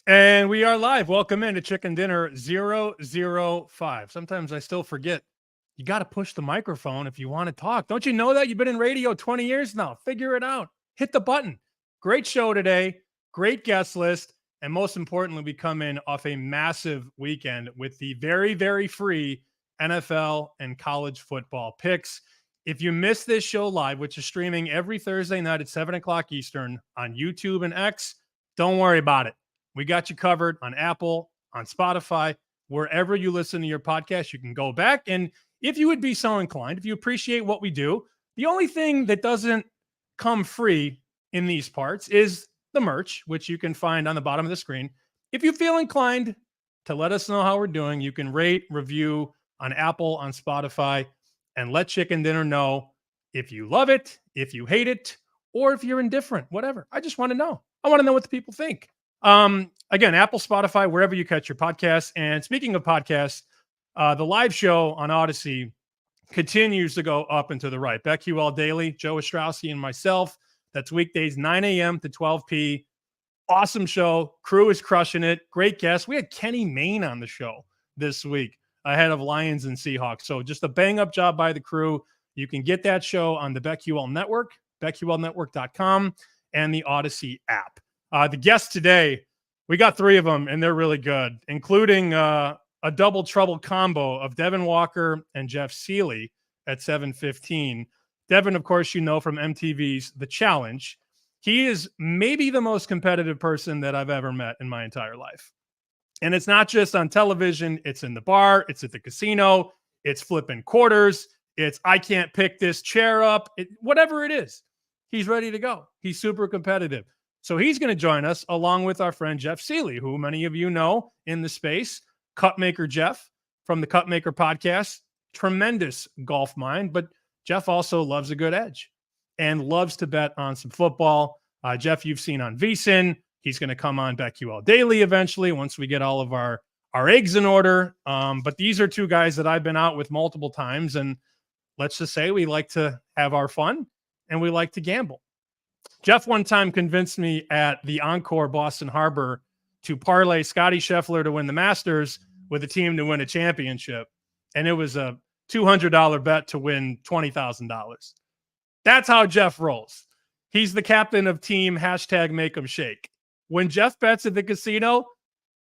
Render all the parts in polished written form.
And we are live. Welcome into Chicken Dinner 005. Sometimes I still forget. You got to push the microphone if you want to talk. Don't you know that? You've been in radio 20 years now. Figure it out. Hit the button. Great show today. Great guest list. And most importantly, we come in off a massive weekend with the very, very free NFL and college football picks. If you missed this show live, which is streaming every Thursday night at 7 o'clock Eastern on YouTube and X, don't worry about it. We got you covered on Apple, on Spotify, wherever you listen to your podcast. You can go back. And if you would be so inclined, if you appreciate what we do, the only thing that doesn't come free in these parts is the merch, which you can find on the bottom of the screen. If you feel inclined to let us know how we're doing, you can rate, review on Apple, on Spotify, and let Chicken Dinner know if you love it, if you hate it, or if you're indifferent, whatever. I just want to know. I want to know what the people think. Again, Apple, Spotify, wherever you catch your podcasts. And speaking of podcasts, the live show on Odyssey continues to go up and to the right. BetQL Daily, Joe Ostrowski, and myself. That's weekdays, 9 a.m. to 12 p. Awesome show. Crew is crushing it. Great guest. We had Kenny Mayne on the show this week ahead of Lions and Seahawks. So just a bang-up job by the crew. You can get that show on the BetQL Network, betqlnetwork.com, and the Odyssey app. The guests today, we got three of them, and they're really good, including a double trouble combo of Devin Walker and Jeff Sealey at 7:15. Devin, of course, you know from MTV's The Challenge. He is maybe the most competitive person that I've ever met in my entire life. And it's not just on television. It's in the bar. It's at the casino. It's flipping quarters. It's I can't pick this chair up. Whatever it is, he's ready to go. He's super competitive. So he's going to join us along with our friend Jeff Sealey, who many of you know in the space, Cupmaker Jeff from the Cupmaker podcast, tremendous golf mind, but Jeff also loves a good edge and loves to bet on some football. Jeff, you've seen on VSiN. He's going to come on BetQL Daily eventually once we get all of our eggs in order. But these are two guys that I've been out with multiple times, and let's just say we like to have our fun and we like to gamble. Jeff one time convinced me at the Encore Boston Harbor to parlay Scotty Scheffler to win the Masters with a team to win a championship. And it was a $200 bet to win $20,000. That's how Jeff rolls. He's the captain of team #MakeEmShake. When Jeff bets at the casino,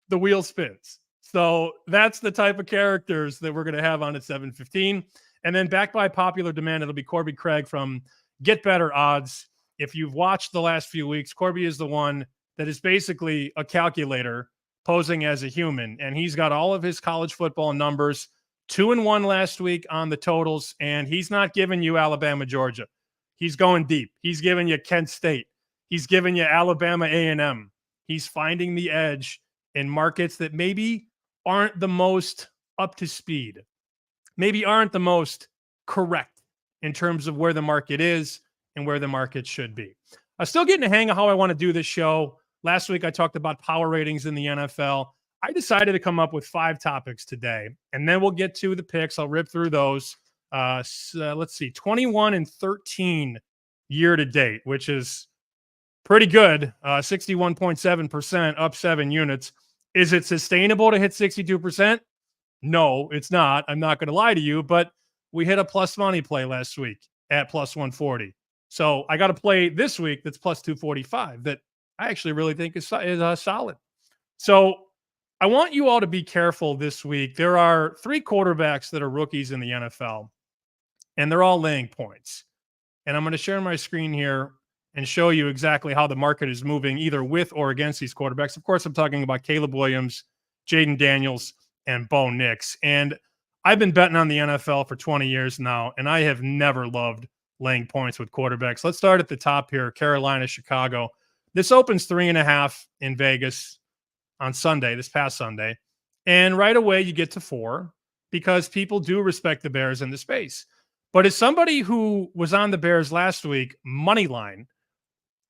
the wheel spins. So that's the type of characters that we're going to have on at 7:15. And then back by popular demand, it'll be Corbie Craig from Get Better Odds. If you've watched the last few weeks, Corbie is the one that is basically a calculator posing as a human. And he's got all of his college football numbers, 2-1 last week on the totals. And he's not giving you Alabama, Georgia. He's going deep. He's giving you Kent State. He's giving you Alabama A&M. He's finding the edge in markets that maybe aren't the most up to speed, maybe aren't the most correct in terms of where the market is and where the market should be. I'm still getting a hang of how I want to do this show. Last week, I talked about power ratings in the NFL. I decided to come up with 5 topics today, and then we'll get to the picks. I'll rip through those. Let's see, 21-13 year to date, which is pretty good. 61.7%, up 7 units. Is it sustainable to hit 62%? No, it's not. I'm not going to lie to you, but we hit a plus money play last week at plus 140. So I got to play this week that's plus 245 that I actually really think is solid. So I want you all to be careful this week. There are 3 quarterbacks that are rookies in the NFL, and they're all laying points. And I'm going to share my screen here and show you exactly how the market is moving either with or against these quarterbacks. Of course, I'm talking about Caleb Williams, Jaden Daniels, and Bo Nix. And I've been betting on the NFL for 20 years now, and I have never loved laying points with quarterbacks. Let's start at the top here. Carolina, Chicago. This opens 3.5 in Vegas on Sunday, this past Sunday. And right away you get to 4 because people do respect the Bears in the space. But as somebody who was on the Bears last week, money line,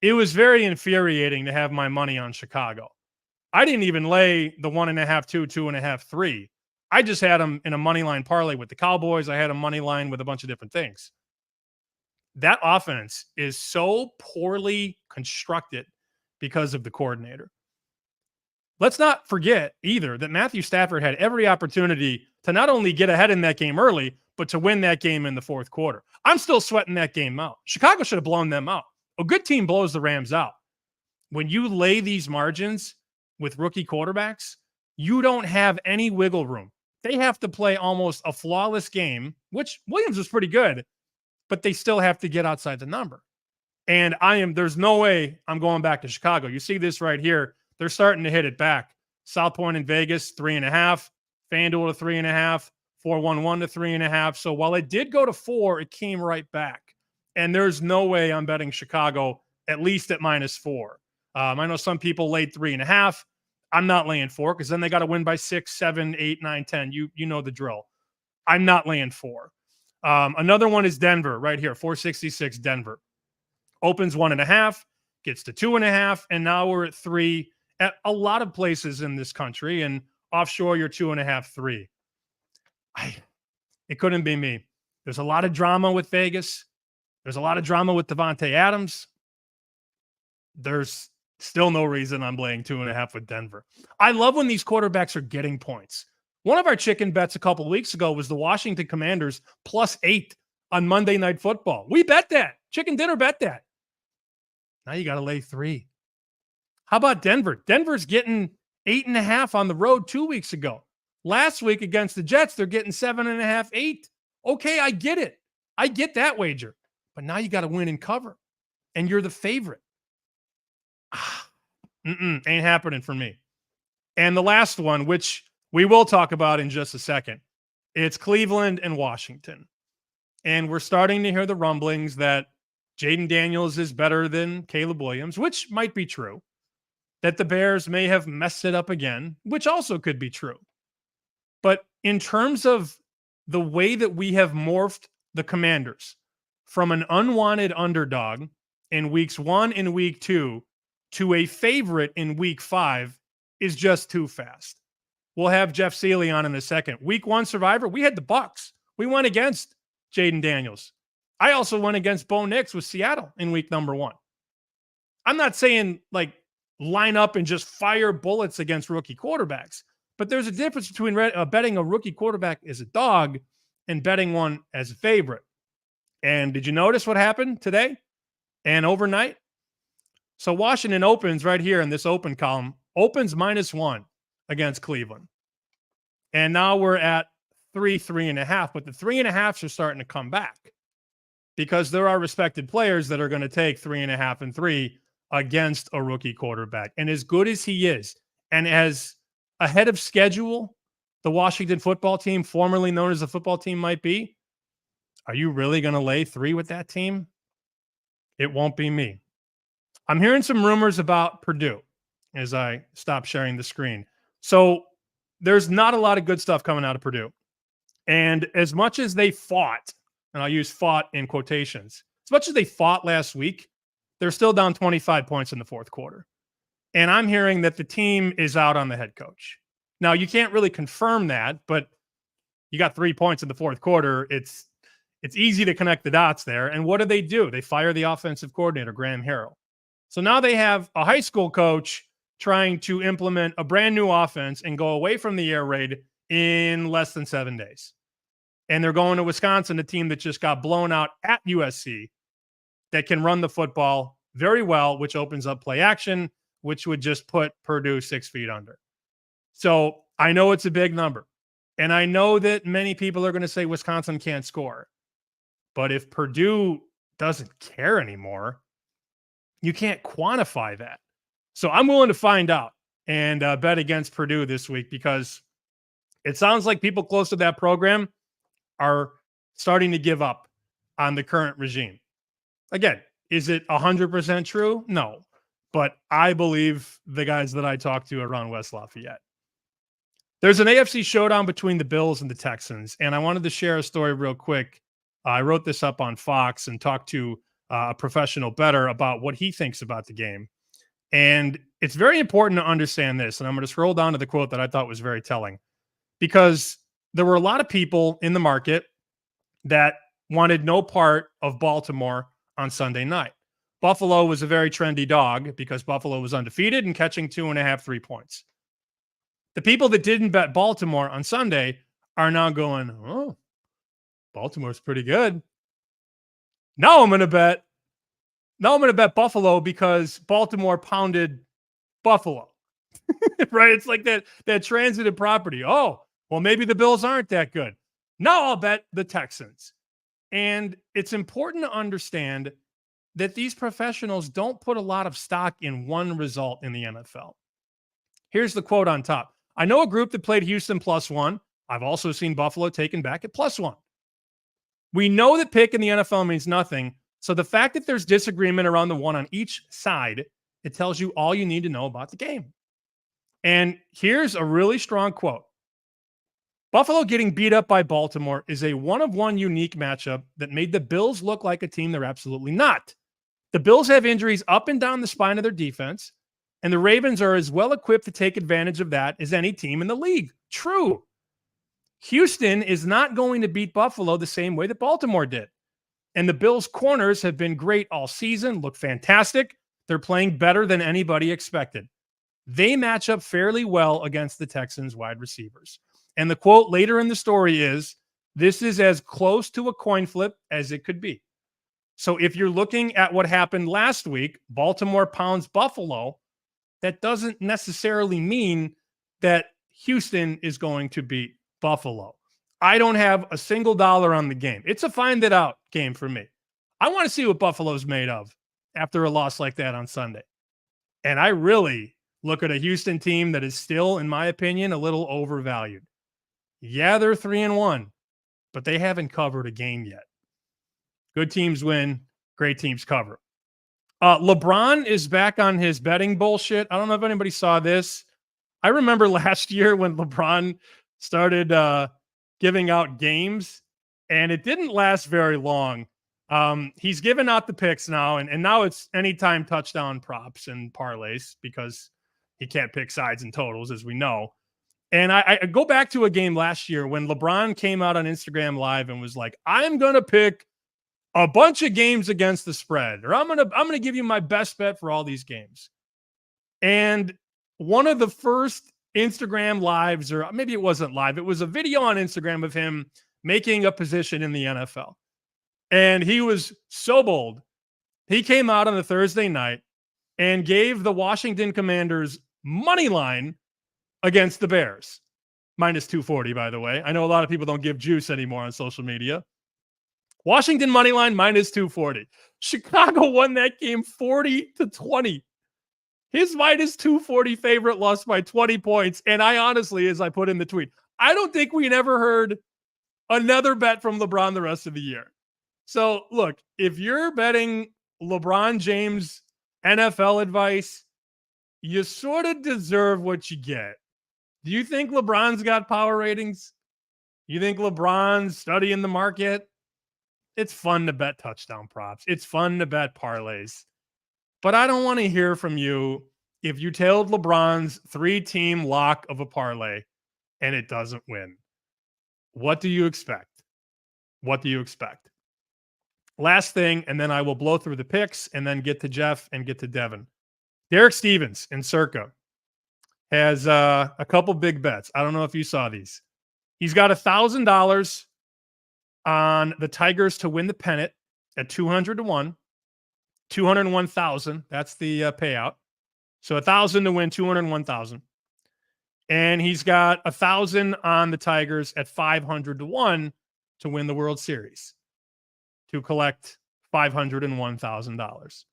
it was very infuriating to have my money on Chicago. I didn't even lay the 1.5, 2, 2.5, 3. I just had them in a money line parlay with the Cowboys. I had a money line with a bunch of different things. That offense is so poorly constructed because of the coordinator. let's not forget either that Matthew Stafford had every opportunity to not only get ahead in that game early, but to win that game in the fourth quarter. I'm still sweating that game out. Chicago should have blown them out. A good team blows the Rams out. When you lay these margins with rookie quarterbacks, you don't have any wiggle room. They have to play almost a flawless game, which Williams was pretty good, but they still have to get outside the number. And there's no way I'm going back to Chicago. You see this right here. They're starting to hit it back. South Point in Vegas, 3.5. FanDuel to 3.5. 411 to 3.5. So while it did go to 4, it came right back. And there's no way I'm betting Chicago at least at -4. I know some people laid 3.5. I'm not laying 4 because then they got to win by 6, 7, 8, 9, 10. You know the drill. I'm not laying 4. Another one is Denver right here, 466 Denver. Opens 1.5, gets to 2.5, and now we're at 3 at a lot of places in this country. And offshore, you're 2.5, 3. It couldn't be me. There's a lot of drama with Vegas. There's a lot of drama with Devontae Adams. There's still no reason I'm laying 2.5 with Denver. I love when these quarterbacks are getting points. One of our chicken bets a couple of weeks ago was the Washington Commanders +8 on Monday Night Football. We bet that. Chicken dinner bet that. Now you got to lay 3. How about Denver? Denver's getting 8.5 on the road 2 weeks ago. Last week against the Jets, they're getting 7.5, 8. Okay, I get it. I get that wager. But now you got to win and cover. And you're the favorite. Ain't happening for me. And the last one, which we will talk about in just a second, it's Cleveland and Washington. And we're starting to hear the rumblings that Jaden Daniels is better than Caleb Williams, which might be true. That the Bears may have messed it up again, which also could be true. But in terms of the way that we have morphed the Commanders from an unwanted underdog in weeks 1 and week 2 to a favorite in week 5 is just too fast. We'll have Jeff Sealey on in a second. Week 1 survivor, we had the Bucs. We went against Jaden Daniels. I also went against Bo Nix with Seattle in week number 1. I'm not saying like line up and just fire bullets against rookie quarterbacks, but there's a difference between betting a rookie quarterback as a dog and betting one as a favorite. And did you notice what happened today and overnight? So Washington opens right here in this open column, opens -1 against Cleveland. And now we're at 3.5, but the 3.5s are starting to come back because there are respected players that are going to take 3.5 and 3 against a rookie quarterback. And as good as he is, and as ahead of schedule the Washington football team, formerly known as the football team, might be, are you really going to lay 3 with that team? It won't be me. I'm hearing some rumors about Purdue as I stop sharing the screen. So there's not a lot of good stuff coming out of Purdue. And as much as they fought, and I'll use fought in quotations, as much as they fought last week, they're still down 25 points in the fourth quarter. And I'm hearing that the team is out on the head coach. Now, you can't really confirm that, but you got 3 points in the fourth quarter. It's easy to connect the dots there. And what do? They fire the offensive coordinator, Graham Harrell. So now they have a high school coach trying to implement a brand new offense and go away from the air raid in less than 7 days. And they're going to Wisconsin, a team that just got blown out at USC that can run the football very well, which opens up play action, which would just put Purdue 6 feet under. So I know it's a big number. And I know that many people are going to say Wisconsin can't score. But if Purdue doesn't care anymore, you can't quantify that. So I'm willing to find out and bet against Purdue this week because it sounds like people close to that program are starting to give up on the current regime. Again, is it 100% true? No. But I believe the guys that I talk to around West Lafayette. There's an AFC showdown between the Bills and the Texans, and I wanted to share a story real quick. I wrote this up on Fox and talked to a professional bettor about what he thinks about the game. And it's very important to understand this. And I'm going to scroll down to the quote that I thought was very telling, because there were a lot of people in the market that wanted no part of Baltimore on Sunday night. Buffalo was a very trendy dog because Buffalo was undefeated and catching 2.5, 3 points. The people that didn't bet Baltimore on Sunday are now going, oh, Baltimore's pretty good. Now I'm going to bet Buffalo because Baltimore pounded Buffalo. Right? It's like that transitive property. Oh, well, maybe the Bills aren't that good. Now I'll bet the Texans. And it's important to understand that these professionals don't put a lot of stock in one result in the NFL. Here's the quote on top. I know a group that played Houston +1. I've also seen Buffalo taken back at +1. We know that pick in the NFL means nothing. So the fact that there's disagreement around the one on each side, it tells you all you need to know about the game. And here's a really strong quote. Buffalo getting beat up by Baltimore is a one-of-one unique matchup that made the Bills look like a team they're absolutely not. The Bills have injuries up and down the spine of their defense, and the Ravens are as well equipped to take advantage of that as any team in the league. True. Houston is not going to beat Buffalo the same way that Baltimore did. And the Bills' corners have been great all season, look fantastic. They're playing better than anybody expected. They match up fairly well against the Texans' wide receivers. And the quote later in the story is, this is as close to a coin flip as it could be. So if you're looking at what happened last week, Baltimore pounds Buffalo, that doesn't necessarily mean that Houston is going to beat Buffalo. I don't have a single dollar on the game. It's a find it out game for me. I want to see what Buffalo's made of after a loss like that on Sunday. And I really look at a Houston team that is still, in my opinion, a little overvalued. Yeah, they're 3-1, but they haven't covered a game yet. Good teams win, great teams cover. LeBron is back on his betting bullshit. I don't know if anybody saw this. I remember last year when LeBron started giving out games, and it didn't last very long. He's given out the picks now, and now it's anytime touchdown props and parlays because he can't pick sides and totals, as we know. And I go back to a game last year when LeBron came out on Instagram Live and was like, I'm going to pick a bunch of games against the spread, or I'm going to give you my best bet for all these games. And one of the first Instagram lives, or maybe it wasn't live, it was a video on Instagram of him making a position in the NFL. And he was so bold. He came out on a Thursday night and gave the Washington Commanders money line against the Bears. -240, by the way. I know a lot of people don't give juice anymore on social media. Washington money line -240. Chicago won that game 40-20. His -240 favorite lost by 20 points. And I honestly, as I put in the tweet, I don't think we never heard another bet from LeBron the rest of the year. So look, if you're betting LeBron James NFL advice, you sort of deserve what you get. Do you think LeBron's got power ratings? You think LeBron's studying the market? It's fun to bet touchdown props. It's fun to bet parlays. But I don't want to hear from you if you tailed LeBron's 3-team lock of a parlay and it doesn't win. What do you expect? What do you expect? Last thing, and then I will blow through the picks and then get to Jeff and get to Devin. Derek Stevens in Circa has a couple big bets. I don't know if you saw these. He's got $1,000 on the Tigers to win the pennant at 200-1. 201,000. That's the payout. So 1,000 to win, 201,000. And he's got 1,000 on the Tigers at 500-1 to win the World Series, to collect $501,000.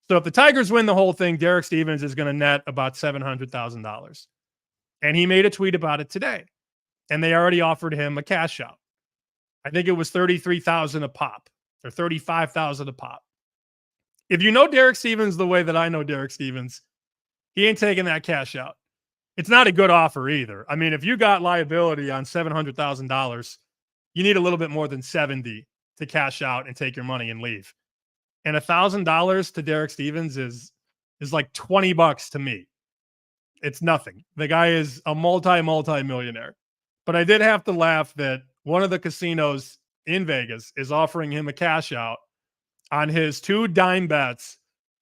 So if the Tigers win the whole thing, Derek Stevens is going to net about $700,000. And he made a tweet about it today. And they already offered him a cash out. I think it was $33,000 a pop or $35,000 a pop. If you know Derek Stevens the way that I know Derek Stevens, he ain't taking that cash out. It's not a good offer either. I mean, if you got liability on $700,000, you need a little bit more than 70 to cash out and take your money and leave. And $1,000 to Derek Stevens is like $20 to me. It's nothing. The guy is a multi-millionaire. But I did have to laugh that one of the casinos in Vegas is offering him a cash out on his 2 dime bets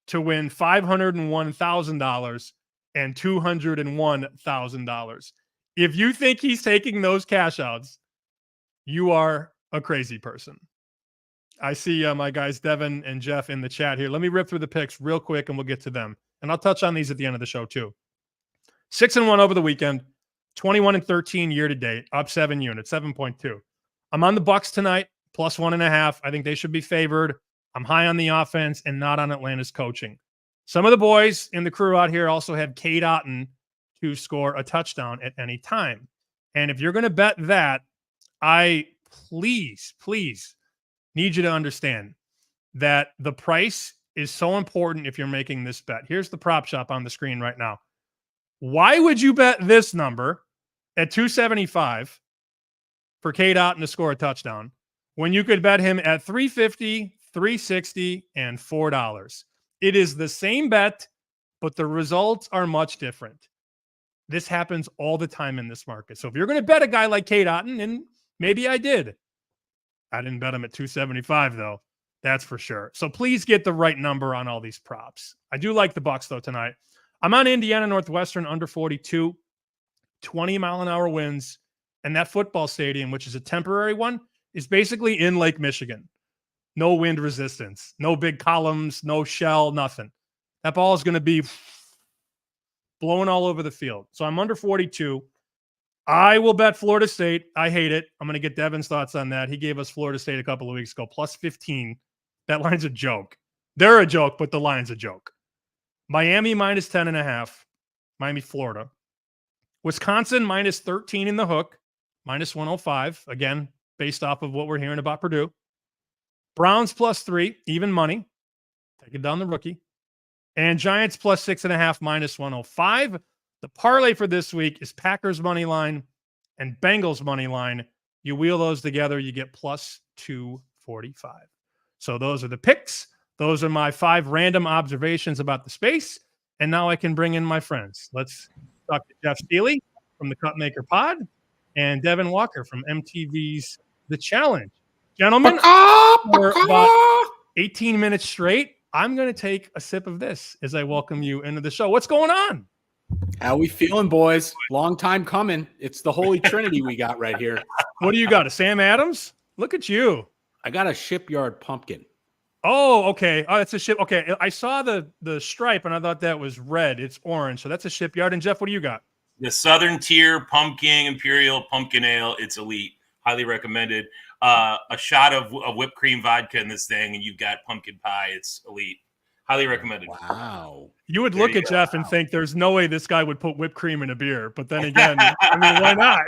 to win $501,000 and $201,000. If you think he's taking those cash outs, you are a crazy person. I see my guys Devin and Jeff in the chat here. Let me rip through the picks real quick and we'll get to them. And I'll touch on these at the end of the show too. 6-1 over the weekend, 21-13 year to date, up 7 units, 7.2. I'm on the Bucks tonight, plus 1.5. I think they should be favored. I'm high on the offense and not on Atlanta's coaching. Some of the boys in the crew out here also have Cade Otton to score a touchdown at any time. And if you're going to bet that, I please need you to understand that the price is so important if you're making this bet. Here's the prop shop on the screen right now. Why would you bet this number at 275 for Cade Otton to score a touchdown when you could bet him at 350, 360, and $4? It is the same bet, but the results are much different. This happens all the time in this market. So if you're going to bet a guy like Cade Otton, and maybe I did, I didn't bet him at 275 though. That's for sure. So please get the right number on all these props. I do like the Bucks though tonight. I'm on Indiana Northwestern under 42, 20-mile-an-hour winds, and that football stadium, which is a temporary one, is basically in Lake Michigan. No wind resistance, no big columns, no shell, nothing. That ball is going to be blowing all over the field. So I'm under 42. I will bet Florida State. I hate it. I'm going to get Devin's thoughts on that. He gave us Florida State a couple of weeks ago, plus 15. That line's a joke. They're a joke, but the line's a joke. Miami minus 10.5. Miami, Florida. Wisconsin minus 13 in the hook, minus 105. Again, based off of what we're hearing about Purdue. Browns plus 3, even money. Taking down the rookie. And Giants plus 6.5, minus 105. The parlay for this week is Packers money line and Bengals money line. You wheel those together, you get plus 245. So those are the picks. Those are my 5 random observations about the space. And now I can bring in my friends. Let's talk to Jeff Sealey from the Cupmaker Pod and Devin Walker from MTV's The Challenge. Gentlemen, for about 18 minutes straight, I'm going to take a sip of this as I welcome you into the show. What's going on? How we feeling, boys? Long time coming. It's the Holy Trinity we got right here. What do you got? A Sam Adams? Look at you. I got a Shipyard pumpkin. Oh, okay. Oh, that's a ship. Okay. I saw the stripe and I thought that was red. It's orange. So that's a Shipyard. And Jeff, what do you got? The Southern Tier Pumpkin Imperial Pumpkin Ale. It's elite. Highly recommended. A shot of whipped cream vodka in this thing, and you've got pumpkin pie. It's elite. Highly recommended. Wow. You would look at Jeff and think there's no way this guy would put whipped cream in a beer. But then again, I mean, why not?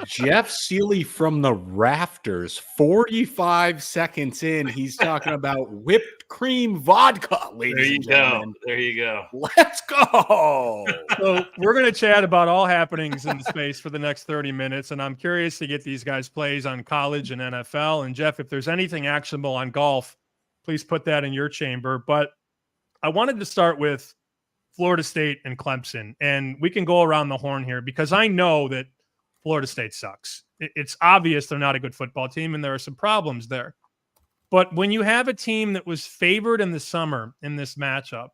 Jeff Sealey from the rafters, 45 seconds in, he's talking about whipped cream vodka, ladies and gentlemen. There you go. Let's go. So we're going to chat about all happenings in the space for the next 30 minutes. And I'm curious to get these guys' plays on college and NFL. And Jeff, if there's anything actionable on golf, please put that in your chamber. But I wanted to start with Florida State and Clemson. And we can go around the horn here because I know that Florida State sucks. It's obvious they're not a good football team, and there are some problems there. But when you have a team that was favored in the summer in this matchup,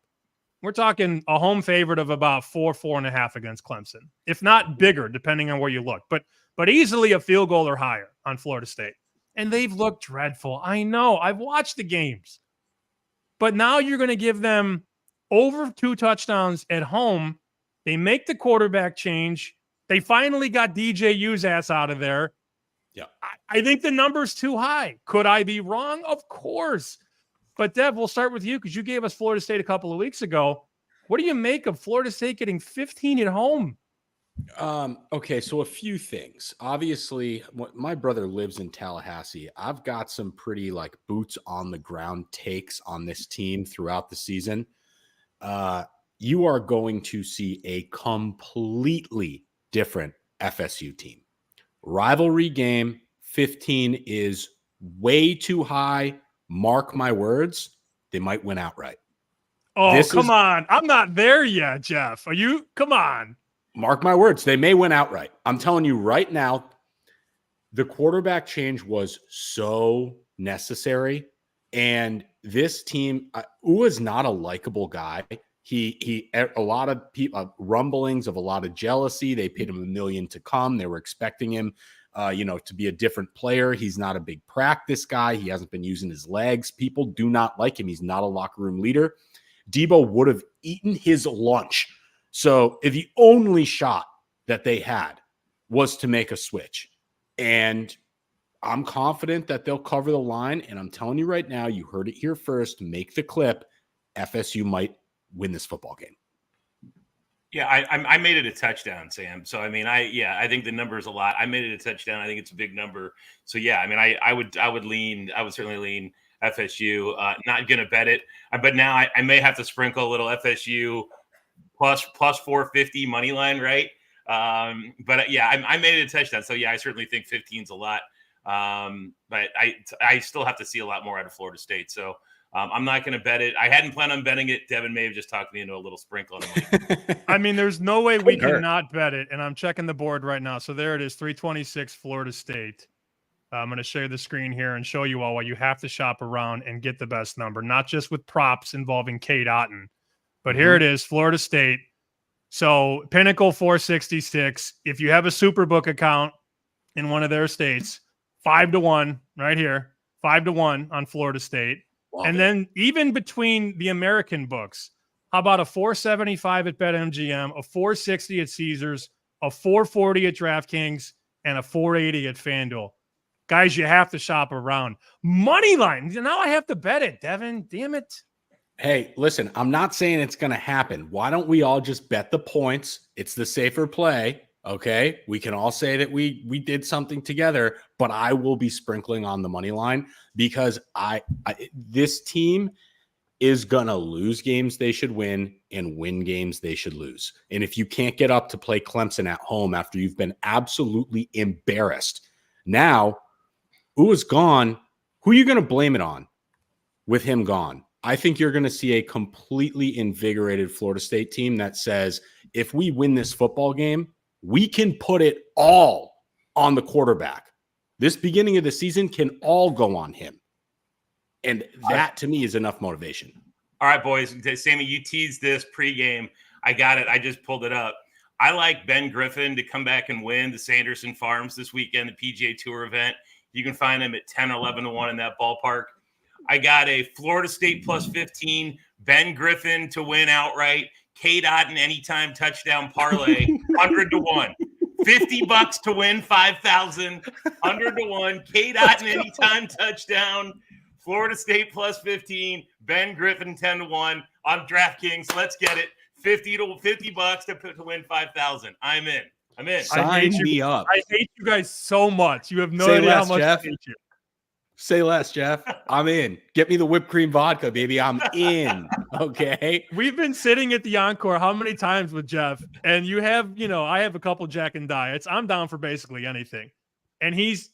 we're talking a home favorite of about 4.5 against Clemson, if not bigger, depending on where you look. But easily a field goal or higher on Florida State. And they've looked dreadful. I know. I've watched the games. But now you're going to give them over 2 touchdowns at home. They make the quarterback change. They finally got DJU's ass out of there. Yeah. I think the number's too high. Could I be wrong? Of course. But Dev, we'll start with you because you gave us Florida State a couple of weeks ago. What do you make of Florida State getting 15 at home? Okay, so a few things. Obviously, my brother lives in Tallahassee. I've got some pretty like boots on the ground takes on this team throughout the season. You are going to see a completely different FSU team. Rivalry game, 15 is way too high. Mark my words, they might win outright. Oh, come on. I'm not there yet, Jeff. Are you? Come on. Mark my words, they may win outright. I'm telling you right now, the quarterback change was so necessary. And this team, Ua's not a likable guy. A lot of people, rumblings of a lot of jealousy. They paid him $1 million to come. They were expecting him, to be a different player. He's not a big practice guy. He hasn't been using his legs. People do not like him. He's not a locker room leader. Debo would have eaten his lunch. So if the only shot that they had was to make a switch, and I'm confident that they'll cover the line. And I'm telling you right now, you heard it here first. Make the clip. FSU might win this football game. Yeah, I made it a touchdown, Sam. So I mean, I think the number is a lot. I made it a touchdown. I think it's a big number. So yeah, I mean, I would certainly lean FSU. Not gonna bet it, but now I may have to sprinkle a little FSU plus 450 money line, right? But yeah, I made it a touchdown. So yeah, I certainly think 15's a lot. But I still have to see a lot more out of Florida State. So I'm not going to bet it. I hadn't planned on betting it. Devin may have just talked me into a little sprinkle. I mean, there's no way we cannot bet it. And I'm checking the board right now. So there it is, 326 Florida State. I'm going to share the screen here and show you all why you have to shop around and get the best number, not just with props involving Cade Otton, but here it is, Florida State. So Pinnacle 466. If you have a Superbook account in one of their states, 5-1 right here, 5-1 on Florida State. And then even between the American books, how about a 475 at BetMGM, a 460 at Caesars, a 440 at DraftKings, and a 480 at FanDuel? Guys, you have to shop around. Money line. Now I have to bet it, Devin. Damn it. Hey, listen, I'm not saying it's going to happen. Why don't we all just bet the points? It's the safer play. Okay, we can all say that we did something together, but I will be sprinkling on the money line because this team is going to lose games they should win and win games they should lose. And if you can't get up to play Clemson at home after you've been absolutely embarrassed, now who is gone? Who are you going to blame it on with him gone? I think you're going to see a completely invigorated Florida State team that says, if we win this football game, we can put it all on the quarterback. This beginning of the season can all go on him. And that, to me, is enough motivation. All right, boys. Sammy, you teased this pregame. I got it. I just pulled it up. I like Ben Griffin to come back and win the Sanderson Farms this weekend, the PGA Tour event. You can find him at 10 or 11 to 1 in that ballpark. I got a Florida State plus 15, Ben Griffin to win outright. Cade Otton anytime touchdown parlay, 100 to 1. $50 to win 5,000, 100 to 1. Cade Otton anytime touchdown, Florida State plus 15, Ben Griffin 10 to 1 on DraftKings. Let's get it. $50 to win 5,000. I'm in. Sign me up. I hate you guys so much. You have no idea how much Jeff. I hate you. Say less, Jeff. I'm in. Get me the whipped cream vodka, baby. I'm in. Okay. We've been sitting at the Encore how many times with Jeff? And you have, I have a couple Jack and Diets. I'm down for basically anything. And he's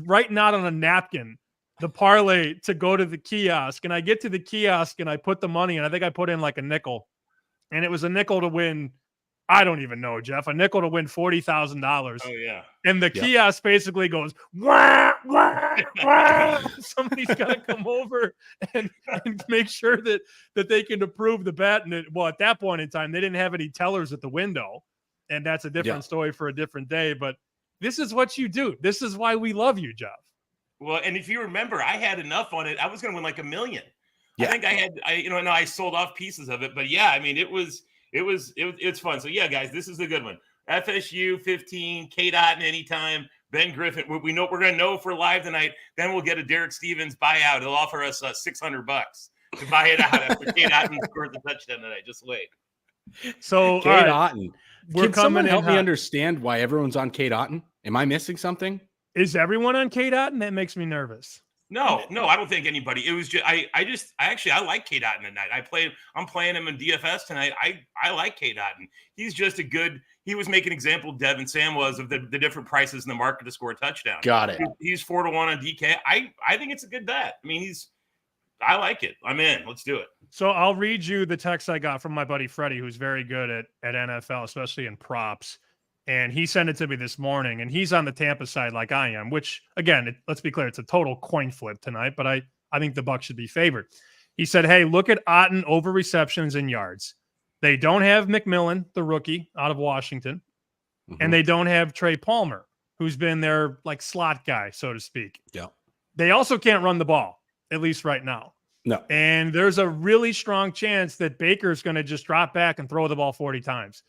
writing out on a napkin the parlay to go to the kiosk. And I get to the kiosk and I put the money in. I think I put in like a nickel. And it was a nickel to win. I don't even know, Jeff. A nickel to win $40,000. Oh, yeah. And the kiosk basically goes, wah, wah, wah. Somebody's got to come over and make sure that they can approve the bet. And at that point in time, they didn't have any tellers at the window. And that's a different story for a different day. But this is what you do. This is why we love you, Jeff. Well, and if you remember, I had enough on it. I was going to win like $1 million. Yeah. I think I sold off pieces of it. But yeah, I mean, it's fun. So yeah, guys, this is a good one. FSU 15, Cade Otton anytime, Ben Griffin. We know we're gonna know if we're live tonight. Then we'll get a Derek Stevens buyout. He'll offer us $600 to buy it out after Cade Otton scores the touchdown tonight. Just wait. So Cade Otton. Can someone help me understand why everyone's on Cade Otton? Am I missing something? Is everyone on Cade Otton? That makes me nervous. No, I don't think anybody. It was just I like Cade Otton tonight. I'm playing him in DFS tonight. I like Cade Otton. He's just he was making an example, Devin Sam was, of the different prices in the market to score a touchdown. Got it. He's 4 to 1 on DK. I think it's a good bet. I mean, I like it. I'm in. Let's do it. So I'll read you the text I got from my buddy Freddie, who's very good at NFL, especially in props. And he sent it to me this morning, and he's on the Tampa side like I am, which, again, let's be clear, it's a total coin flip tonight, but I think the Bucs should be favored. He said, hey, look at Otton over receptions and yards. They don't have McMillan, the rookie out of Washington, and they don't have Trey Palmer, who's been their like slot guy, so to speak. Yeah. They also can't run the ball, at least right now. No. And there's a really strong chance that Baker's going to just drop back and throw the ball 40 times.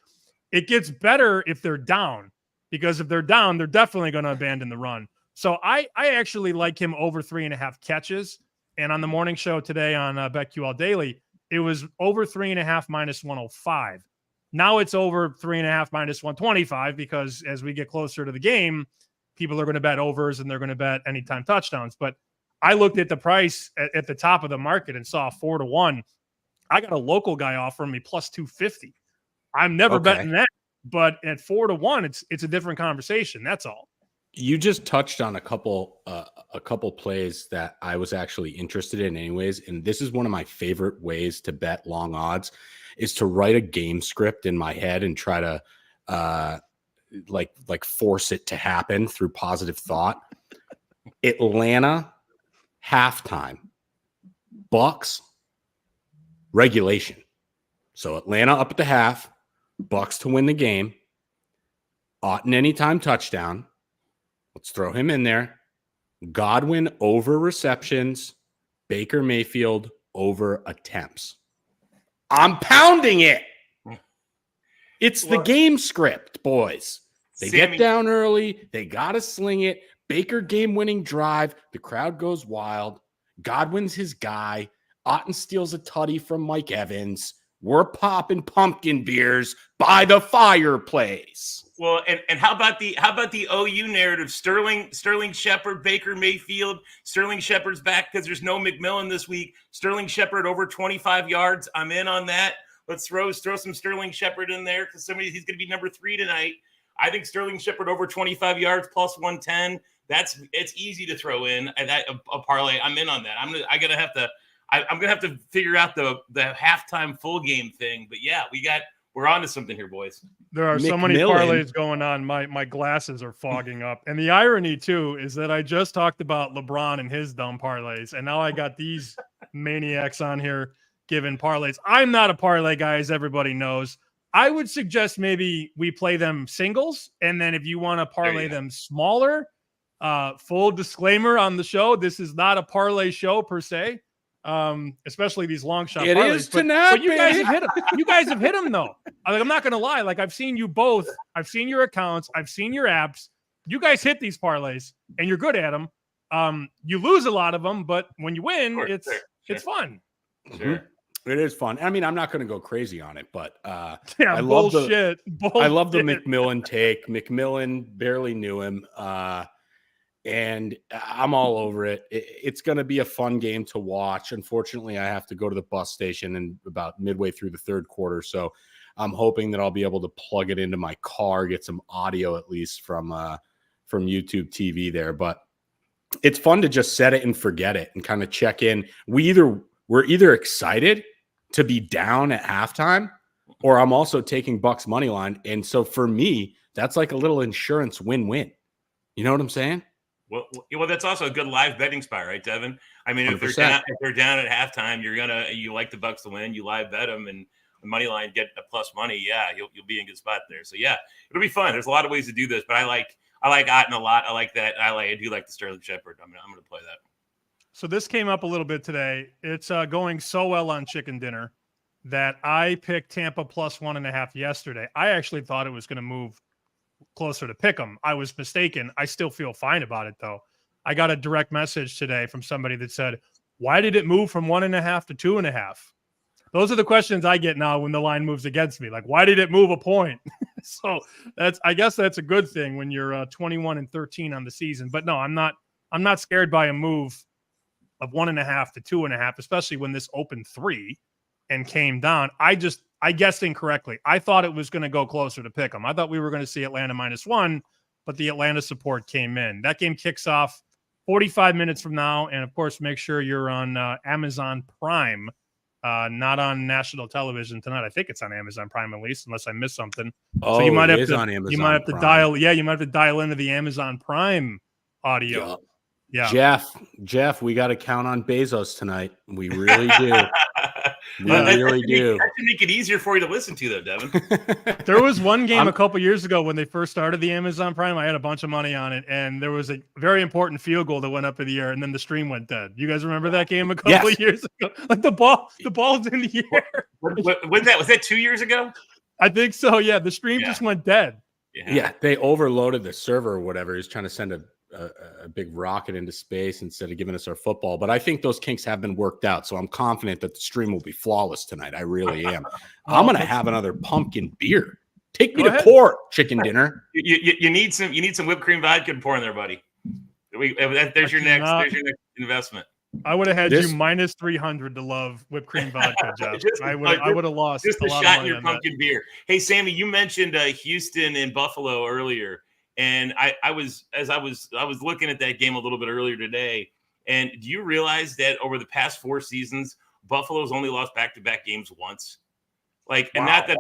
It gets better if they're down, because if they're down, they're definitely going to abandon the run. So I actually like him over 3.5 catches. And on the morning show today on BetQL Daily, it was over 3.5 minus 105. Now it's over 3.5 minus 125, because as we get closer to the game, people are going to bet overs and they're going to bet anytime touchdowns. But I looked at the price at the top of the market and saw 4-1. I got a local guy offering me plus 250. I'm never betting that, but at 4-1, it's a different conversation. That's all. You just touched on a couple plays that I was actually interested in anyways. And this is one of my favorite ways to bet long odds, is to write a game script in my head and try to like force it to happen through positive thought. Atlanta halftime, Bucks regulation. So Atlanta up at the half, Bucks to win the game. Otten anytime touchdown. Let's throw him in there. Godwin over receptions. Baker Mayfield over attempts. I'm pounding it. It's the game script, boys. They get down early. They got to sling it. Baker game-winning drive. The crowd goes wild. Godwin's his guy. Otten steals a tutty from Mike Evans. We're popping pumpkin beers by the fireplace. Well, and how about the OU narrative? Sterling Shepard, Baker Mayfield. Sterling Shepard's back because there's no McMillan this week. Sterling Shepard over 25 yards. I'm in on that. Let's throw some Sterling Shepard in there because he's going to be number 3 tonight. I think Sterling Shepard over 25 yards plus 110. It's easy to throw in a parlay. I'm in on that. I'm gonna have to figure out the halftime full game thing. But yeah, we're on to something here, boys. There are so many parlays going on. My glasses are fogging up. And the irony too is that I just talked about LeBron and his dumb parlays, and now I got these maniacs on here giving parlays. I'm not a parlay guy, as everybody knows. I would suggest maybe we play them singles, and then if you want to parlay them smaller, full disclaimer on the show, this is not a parlay show per se, especially these long shot parlays. It is tonight, but you guys have hit them. You guys have hit them though. I'm not going to lie. Like, I've seen you both. I've seen your accounts. I've seen your apps. You guys hit these parlays, and you're good at them. You lose a lot of them, but when you win, it's fun. Sure. It is fun. I mean, I'm not going to go crazy on it, but I love the McMillan take. McMillan, barely knew him, and I'm all over it. It's going to be a fun game to watch. Unfortunately, I have to go to the bus station and about midway through the third quarter, so I'm hoping that I'll be able to plug it into my car, get some audio at least from YouTube TV there. But it's fun to just set it and forget it and kind of check in. We're either excited to be down at halftime, or I'm also taking Bucks money line. And so for me, that's like a little insurance win-win. You know what I'm saying? Well, that's also a good live betting spot, right, Devin? I mean, if 100%. they're down at halftime, you like the Bucks to win, you live bet them, and the money line get a plus money. Yeah, you'll be in a good spot there. So yeah, it'll be fun. There's a lot of ways to do this, but I like Otten a lot. I like that. I do like the Sterling Shepard. I'm going to play that. So this came up a little bit today. It's going so well on Chicken Dinner that I picked Tampa plus 1.5 yesterday. I actually thought it was going to move closer to pick 'em. I was mistaken. I still feel fine about it, though. I got a direct message today from somebody that said, why did it move from 1.5 to 2.5? Those are the questions I get now when the line moves against me. Like, why did it move a point? So I guess that's a good thing when you're 21-13 on the season. But no, I'm not scared by a move of 1.5 to 2.5, especially when this opened 3 and came down. I guessed incorrectly. I thought it was going to go closer to pick 'em. I thought we were going to see Atlanta -1, but the Atlanta support came in. That game kicks off 45 minutes from now. And of course, make sure you're on Amazon Prime, not on national television tonight. I think it's on Amazon Prime, at least, unless I missed something. Oh, so you might it have is to, on Amazon you might have to Prime. you might have to dial into the Amazon Prime audio. Yeah. Jeff, we got to count on Bezos tonight. We really do. We really do. That should make it easier for you to listen to, though, Devin. There was one game a couple years ago when they first started the Amazon Prime. I had a bunch of money on it, and there was a very important field goal that went up in the air, and then the stream went dead. You guys remember that game a couple of years ago? Like the ball's in the air. Was that 2 years ago? I think so. Yeah, the stream just went dead. Yeah, they overloaded the server or whatever. He's trying to send a big rocket into space instead of giving us our football. But I think those kinks have been worked out, so I'm confident that the stream will be flawless tonight. I really am. I'm going to have another pumpkin beer. Take me to port, chicken dinner. You need some whipped cream vodka to pour in there, buddy. There's your next investment. I would have had you minus 300 to love whipped cream vodka, Jeff. I would have lost just a a lot shot of in your pumpkin beer. Hey, Sammy, you mentioned Houston and Buffalo earlier, and I was looking at that game a little bit earlier today. And do you realize that over the past 4 seasons, Buffalo's only lost back-to-back games once? Like, and not that,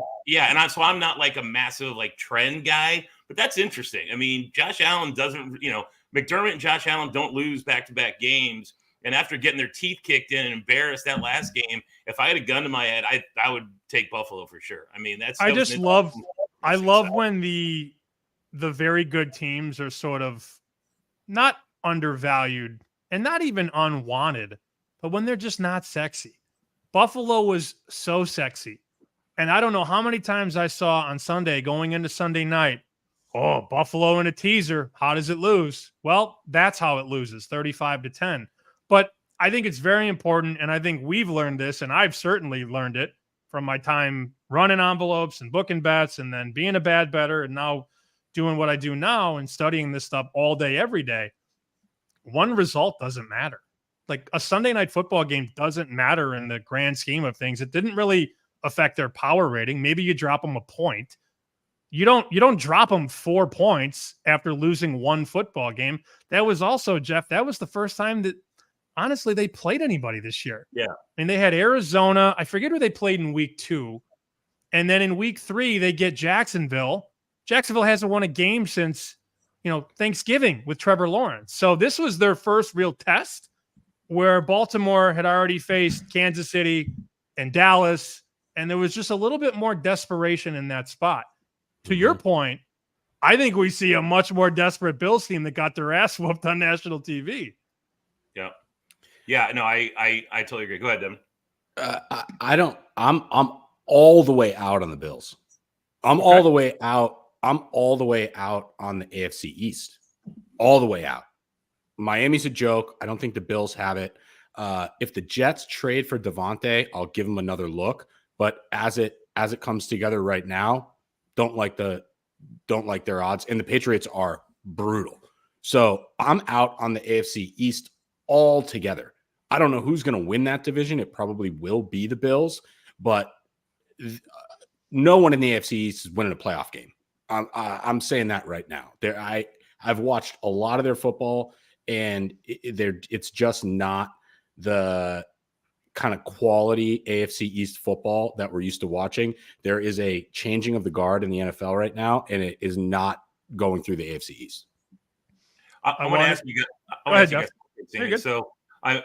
so I'm not like a massive like trend guy, but that's interesting. I mean, Josh Allen doesn't, McDermott and Josh Allen don't lose back-to-back games. And after getting their teeth kicked in and embarrassed that last game, if I had a gun to my head, I would take Buffalo for sure. I mean, I love when the very good teams are sort of not undervalued and not even unwanted, but when they're just not sexy. Buffalo was so sexy. And I don't know how many times I saw on Sunday going into Sunday night, oh, Buffalo in a teaser. How does it lose? Well, that's how it loses, 35-10. But I think it's very important, and I think we've learned this, and I've certainly learned it from my time running envelopes and booking bets and then being a bad bettor and now doing what I do now and studying this stuff all day, every day. One result doesn't matter. Like a Sunday night football game doesn't matter in the grand scheme of things. It didn't really affect their power rating. Maybe you drop them a point. You don't drop them 4 points after losing one football game. That was also, Jeff, that was the first time that honestly they played anybody this year. Yeah. And they had Arizona. I forget who they played in week 2. And then in week 3, they get Jacksonville. Jacksonville hasn't won a game since, Thanksgiving with Trevor Lawrence. So this was their first real test where Baltimore had already faced Kansas City and Dallas. And there was just a little bit more desperation in that spot. To your point, I think we see a much more desperate Bills team that got their ass whooped on national TV. Yeah. Yeah, no, I totally agree. Go ahead, Devin. I'm all the way out on the Bills. I'm all the way out. I'm all the way out on the AFC East. All the way out. Miami's a joke. I don't think the Bills have it. If the Jets trade for Devontae, I'll give them another look. But as it comes together right now, don't like their odds. And the Patriots are brutal. So I'm out on the AFC East altogether. I don't know who's going to win that division. It probably will be the Bills, but no one in the AFC East is winning a playoff game. I'm saying that right now. I've watched a lot of their football, and it's just not the kind of quality AFC East football that we're used to watching. There is a changing of the guard in the NFL right now, and it is not going through the AFC East. I want to ask you guys. So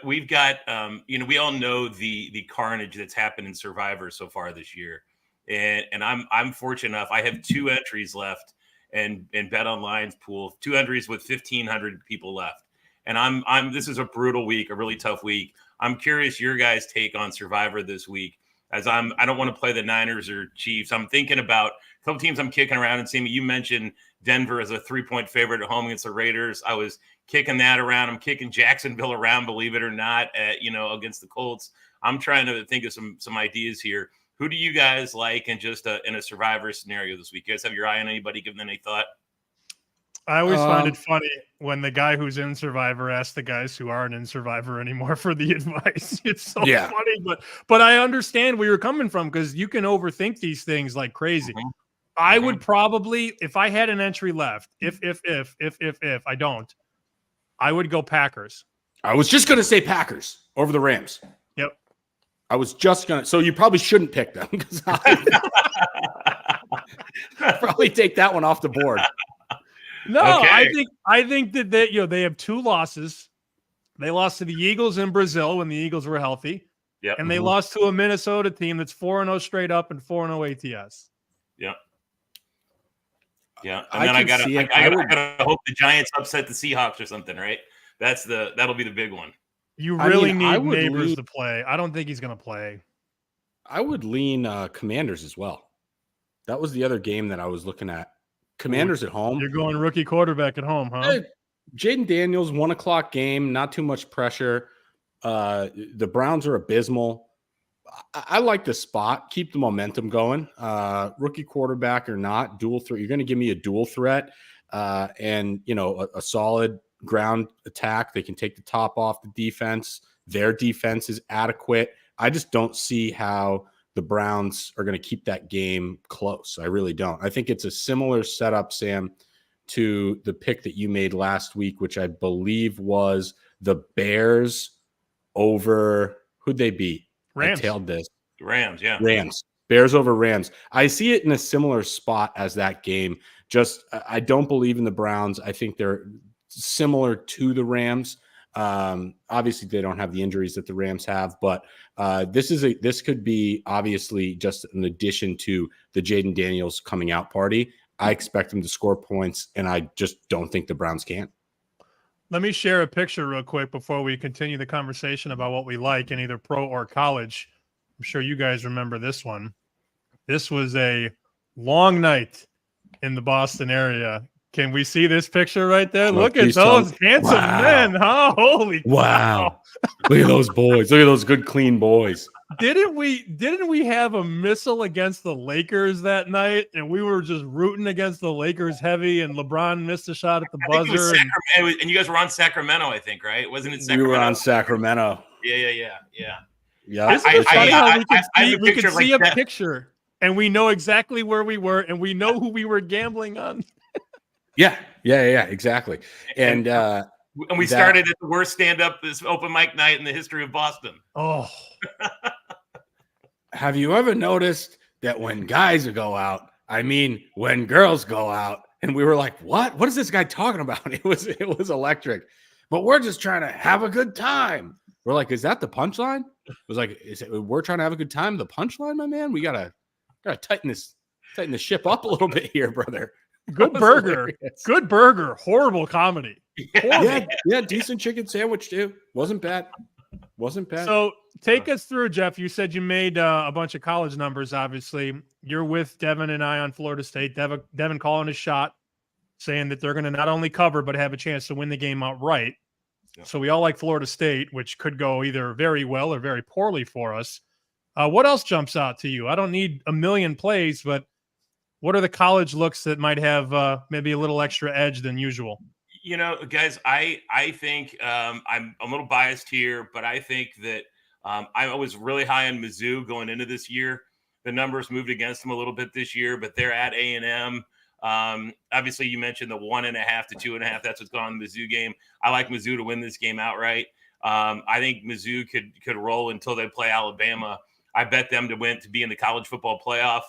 we've got, we all know the carnage that's happened in Survivor so far this year, and I'm fortunate enough. I have 2 entries left, and Bet Online's pool, 2 entries with 1,500 people left, and this is a brutal week, a really tough week. I'm curious your guys' take on Survivor this week, as I don't want to play the Niners or Chiefs. I'm thinking about a couple teams I'm kicking around, and Sammy, you mentioned Denver as a 3-point favorite at home against the Raiders. I was kicking that around. I'm kicking Jacksonville around, believe it or not, against the Colts. I'm trying to think of some ideas here. Who do you guys like in a Survivor scenario this week? You guys have your eye on anybody, giving them any thought? I always find it funny when the guy who's in Survivor asks the guys who aren't in Survivor anymore for the advice. It's so funny, but I understand where you're coming from, because you can overthink these things like crazy. Mm-hmm. I would probably, if I had an entry left, if I don't, I would go Packers. I was just going to say Packers over the Rams. Yep. I was just going to, so you probably shouldn't pick them, because I'll probably take that one off the board. No, okay. I think that they have 2 losses. They lost to the Eagles in Brazil when the Eagles were healthy. Yep. And they lost to a Minnesota team that's 4-0 straight up and 4-0 ATS. Yeah. Yeah. And then I gotta hope the Giants upset the Seahawks or something, right? That'll be the big one. You really need Neighbors to play. I don't think he's going to play. I would lean Commanders as well. That was the other game that I was looking at. Commanders at home. You're going rookie quarterback at home, huh? Jaden Daniels, 1:00 game, not too much pressure. The Browns are abysmal. I like the spot. Keep the momentum going. Rookie quarterback or not, dual threat. You're going to give me a dual threat and, a solid ground attack. They can take the top off the defense. Their defense is adequate. I just don't see how the Browns are going to keep that game close. I really don't. I think it's a similar setup, Sam, to the pick that you made last week, which I believe was the Bears over who'd they beat? Rams. I tailed this. Rams, yeah. Rams. Bears over Rams. I see it in a similar spot as that game. Just I don't believe in the Browns. I think they're similar to the Rams. Obviously, they don't have the injuries that the Rams have, but this could be obviously just an addition to the Jaden Daniels coming out party. I expect him to score points, and I just don't think the Browns can. Let me share a picture real quick before we continue the conversation about what we like in either pro or college. I'm sure you guys remember this one. This was a long night in the Boston area. Can we see this picture right there? Look at those handsome men, huh? Holy wow. Look at those boys. Look at those good, clean boys. Didn't we have a missile against the Lakers that night? And we were just rooting against the Lakers heavy, and LeBron missed a shot at the buzzer. And you guys were on Sacramento, I think, right? Wasn't it Sacramento? We were on Sacramento. Yeah. It's funny how we could see a picture, and we know exactly where we were, and we know who we were gambling on. Yeah, exactly. And we started at the worst stand-up this open mic night in the history of Boston. Oh. Have you ever noticed that when guys go out, I mean, when girls go out, and we were like, what? What is this guy talking about? It was electric. But we're just trying to have a good time. We're like, is that the punchline? It was like, we're trying to have a good time? The punchline, my man? We gotta tighten the ship up a little bit here, brother. Good burger. Good burger. Horrible comedy. Yeah, decent chicken sandwich too. Wasn't bad. So take us through, Jeff. You said you made a bunch of college numbers, obviously. You're with Devin and I on Florida State. Devin calling his shot, saying that they're going to not only cover, but have a chance to win the game outright. Yeah. So we all like Florida State, which could go either very well or very poorly for us. What else jumps out to you? I don't need a million plays, but what are the college looks that might have maybe a little extra edge than usual? Guys, I think I'm a little biased here, but I think that I was really high on Mizzou going into this year. The numbers moved against them a little bit this year, but they're at A&M. Obviously, you mentioned the 1.5 to 2.5. That's what's gone in the Mizzou game. I like Mizzou to win this game outright. I think Mizzou could roll until they play Alabama. I bet them to be in the college football playoff.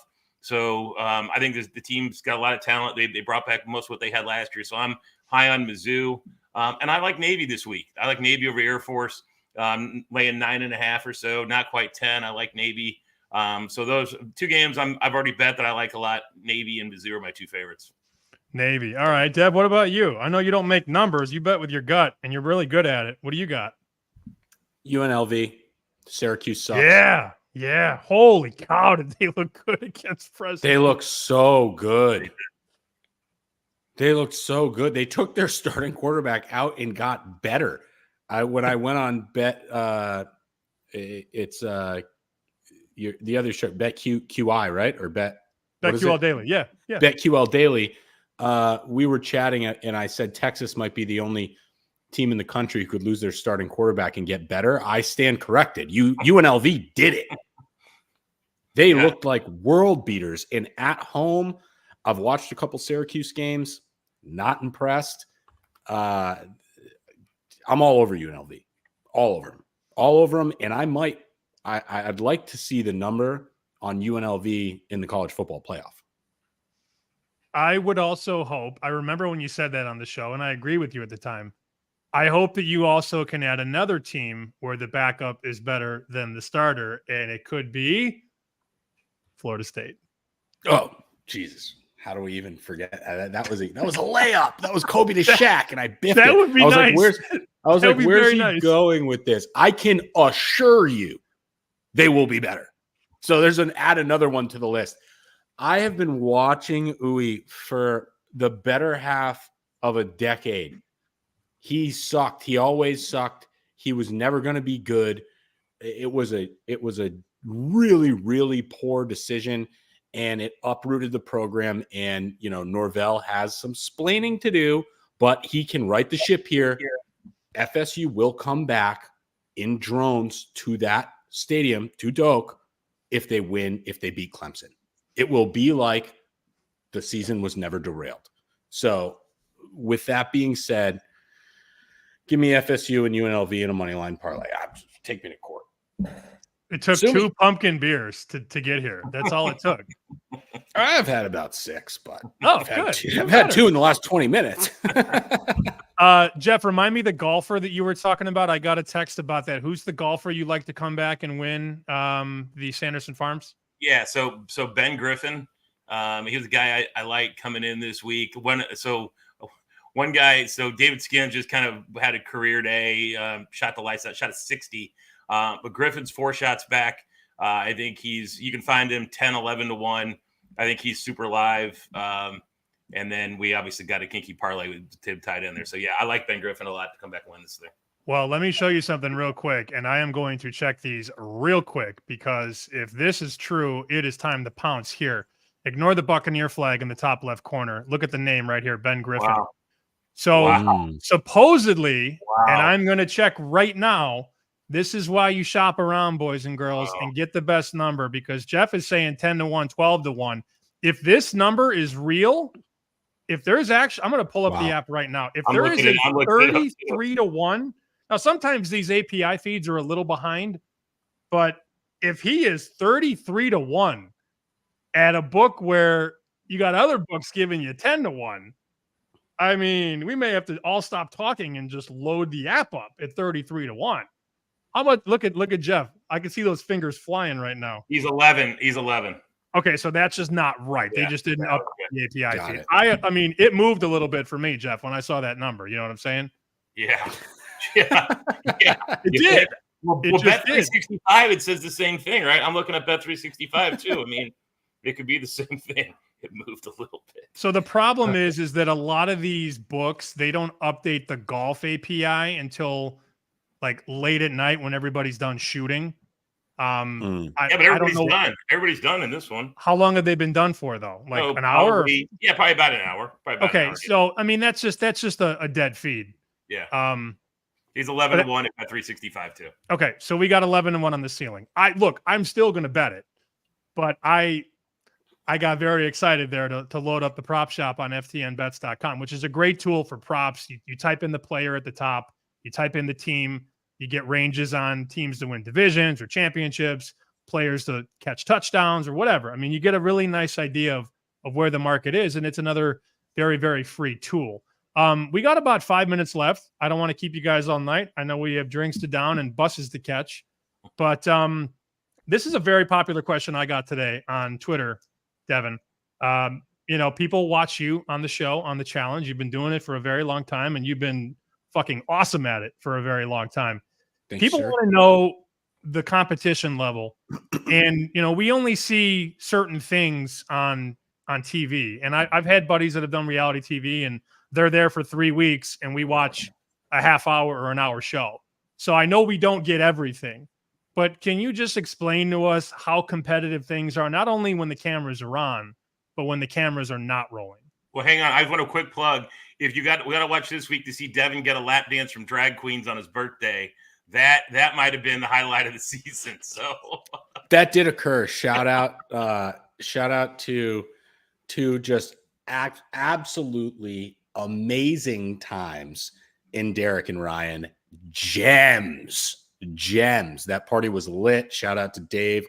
So I think the team's got a lot of talent. They brought back most of what they had last year. So I'm high on Mizzou. And I like Navy this week. I like Navy over Air Force, laying 9.5 or so, not quite 10. I like Navy. So those two games I've already bet that I like a lot. Navy and Mizzou are my two favorites. Navy. All right, Deb, what about you? I know you don't make numbers. You bet with your gut, and you're really good at it. What do you got? UNLV. Syracuse sucks. Yeah. Holy cow, did they look good against Fresno? They look so good. They took their starting quarterback out and got better. When I went on bet, it's the other show, BetQI, right? Or BetQL Daily. Yeah. BetQL Daily. We were chatting, and I said Texas might be the only team in the country who could lose their starting quarterback and get better. I stand corrected. UNLV did it. They looked like world beaters. And at home, I've watched a couple Syracuse games. Not impressed. I'm all over UNLV. All over them. And I'd like to see the number on UNLV in the college football playoff. I would also hope, I remember when you said that on the show, and I agree with you at the time. I hope that you also can add another team where the backup is better than the starter, and it could be Florida State. Oh, Jesus. How do we even forget? That was a layup. That was Kobe to Shaq, and I biffed it. That would be nice. Where's he going with this? I can assure you they will be better. So there's add another one to the list. I have been watching Uwe for the better half of a decade. He sucked. He always sucked. He was never going to be good. It was a really, really poor decision, and it uprooted the program. And, Norvell has some splaining to do, but he can right the ship here. FSU will come back in drones to that stadium, to Doak, if they beat Clemson. It will be like the season was never derailed. So with that being said, give me FSU and UNLV in a money line parlay. Take me to court. It took 2 pumpkin beers to get here. That's all it took. I've had about 6, but I've had 2 in the last 20 minutes. Jeff, remind me the golfer that you were talking about. I got a text about that. Who's the golfer you like to come back and win the Sanderson Farms? Yeah, so Ben Griffin, he was a guy I like coming in this week. One guy, David Skins just kind of had a career day, shot the lights out, shot a 60. But Griffin's 4 shots back. I think you can find him 10, 11 to 1. I think he's super live. And then we obviously got a kinky parlay with Tim tied in there. So, yeah, I like Ben Griffin a lot to come back and win this thing. Well, let me show you something real quick, and I am going to check these real quick because if this is true, it is time to pounce here. Ignore the Buccaneer flag in the top left corner. Look at the name right here, Ben Griffin. Wow. So supposedly, and I'm going to check right now, this is why you shop around, boys and girls, and get the best number because Jeff is saying 10 to 1, 12 to 1. If this number is real, if there's actually, I'm going to pull up the app right now. If there is a 33 to 1, now sometimes these API feeds are a little behind, but if he is 33 to 1 at a book where you got other books giving you 10 to 1, I mean, we may have to all stop talking and just load the app up at 33 to 1. How about look at Jeff? I can see those fingers flying right now. He's 11. He's 11. Okay, so that's just not right. Yeah. They just didn't up the API feed. I mean, it moved a little bit for me, Jeff, when I saw that number. You know what I'm saying? Yeah. Yeah. It did. Well, Bet365, it says the same thing, right? I'm looking at Bet365 too. I mean, it could be the same thing. It moved a little bit. So the problem is that a lot of these books, they don't update the golf API until like late at night when everybody's done shooting. But everybody's done. Everybody's done in this one. How long have they been done for though? Like an hour? Yeah, probably about an hour. Okay, so I mean that's just a dead feed. Yeah. He's 11 to 1 at 365 too. Okay, so we got 11 to 1 on the ceiling. I'm still going to bet it, but I got very excited there to load up the prop shop on ftnbets.com, which is a great tool for props. You type in the player at the top, you type in the team, you get ranges on teams to win divisions or championships, players to catch touchdowns or whatever. I mean, you get a really nice idea of where the market is, and it's another very, very free tool. We got about 5 minutes left. I don't want to keep you guys all night. I know we have drinks to down and buses to catch, but this is a very popular question I got today on Twitter, Devin. People watch you on the show, on the challenge. You've been doing it for a very long time, and you've been fucking awesome at it for a very long time. Thanks, people want to know the competition level, and we only see certain things on TV. And I've had buddies that have done reality TV, and they're there for 3 weeks, and we watch a half hour or an hour show. So I know we don't get everything, but can you just explain to us how competitive things are, not only when the cameras are on, but when the cameras are not rolling? Well, hang on. I want a quick plug. If we got to watch this week to see Devin get a lap dance from drag queens on his birthday. That might have been the highlight of the season. So that did occur. Shout out to just absolutely amazing times in Derek and Ryan. Gems. That party was lit. Shout out to Dave,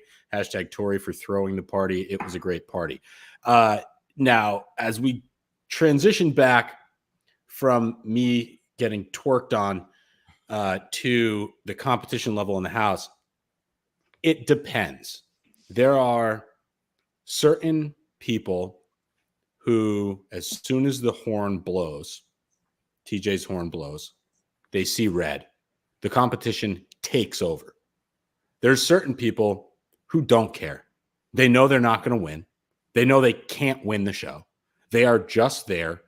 #Tori for throwing the party. It was a great party. Now, as we transition back from me getting twerked on to the competition level in the house, it depends. There are certain people who, as soon as the horn blows, TJ's horn blows, they see red. The competition takes over. There's certain people who don't care. They know they're not going to win. They know they can't win the show. They are just there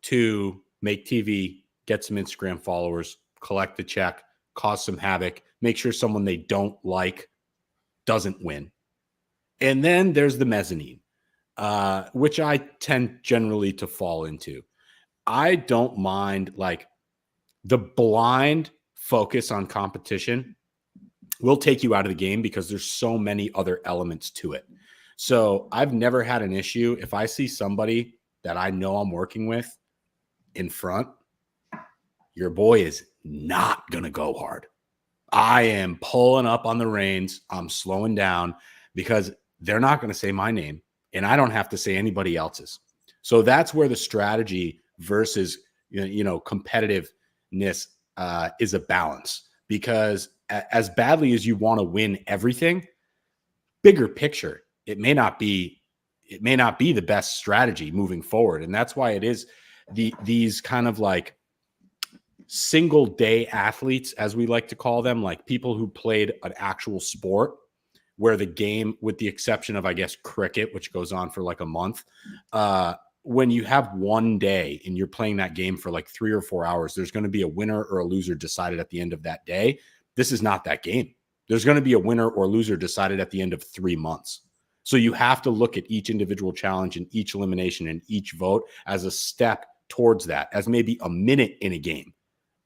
to make TV, get some Instagram followers, collect the check, cause some havoc, make sure someone they don't like doesn't win. And then there's the mezzanine, which I tend generally to fall into. I don't mind like the blind focus on competition will take you out of the game because there's so many other elements to it. So I've never had an issue. If I see somebody that I know I'm working with in front, your boy is not going to go hard. I am pulling up on the reins. I'm slowing down because they're not going to say my name and I don't have to say anybody else's. So that's where the strategy versus, competitiveness is a balance, because as badly as you want to win everything, bigger picture, it may not be the best strategy moving forward. And that's why it is these kind of like single day athletes, as we like to call them, like people who played an actual sport where the game, with the exception of, I guess, cricket, which goes on for like a month, when you have one day and you're playing that game for like 3 or 4 hours, there's going to be a winner or a loser decided at the end of that day. This is not that game. There's going to be a winner or loser decided at the end of 3 months. So you have to look at each individual challenge and each elimination and each vote as a step towards that, as maybe a minute in a game.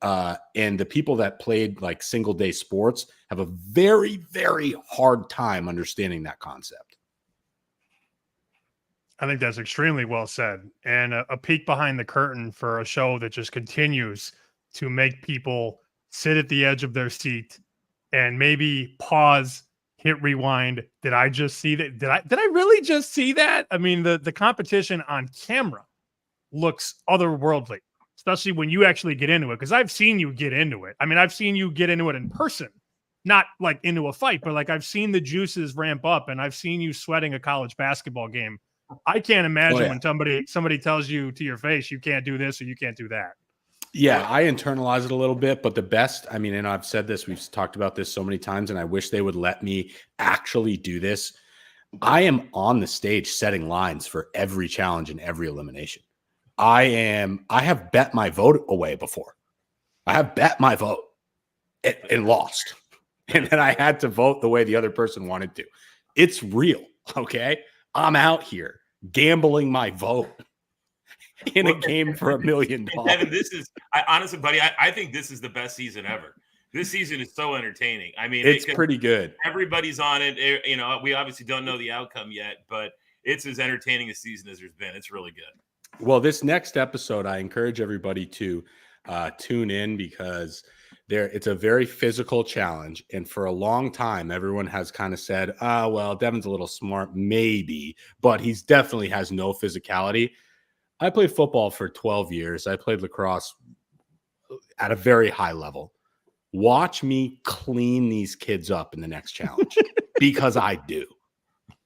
And the people that played like single day sports have a very, very hard time understanding that concept. I think that's extremely well said, and a peek behind the curtain for a show that just continues to make people sit at the edge of their seat and maybe pause, hit rewind. Did I just see that? Did I really just see that? I mean, the competition on camera looks otherworldly, especially when you actually get into it. Because I've seen you get into it. I mean, I've seen you get into it in person, not like into a fight, but like I've seen the juices ramp up, and I've seen you sweating a college basketball game. I can't imagine when somebody tells you to your face, you can't do this or you can't do that. Yeah, I internalize it a little bit, but the best, I mean, and I've said this, we've talked about this so many times, and I wish they would let me actually do this. I am on the stage setting lines for every challenge and every elimination. I have bet my vote away before. I have bet my vote and lost. And then I had to vote the way the other person wanted to. It's real, okay? I'm out here gambling my vote in a game for $1 million. Devin, honestly, buddy, I think this is the best season ever. This season is so entertaining. I mean, it's pretty good. Everybody's on it. We obviously don't know the outcome yet, but it's as entertaining a season as there's been. It's really good. Well, this next episode, I encourage everybody to tune in, because it's a very physical challenge. And for a long time, everyone has kind of said, well, Devin's a little smart, maybe, but he's definitely has no physicality. I played football for 12 years. I played lacrosse at a very high level. Watch me clean these kids up in the next challenge, because I do.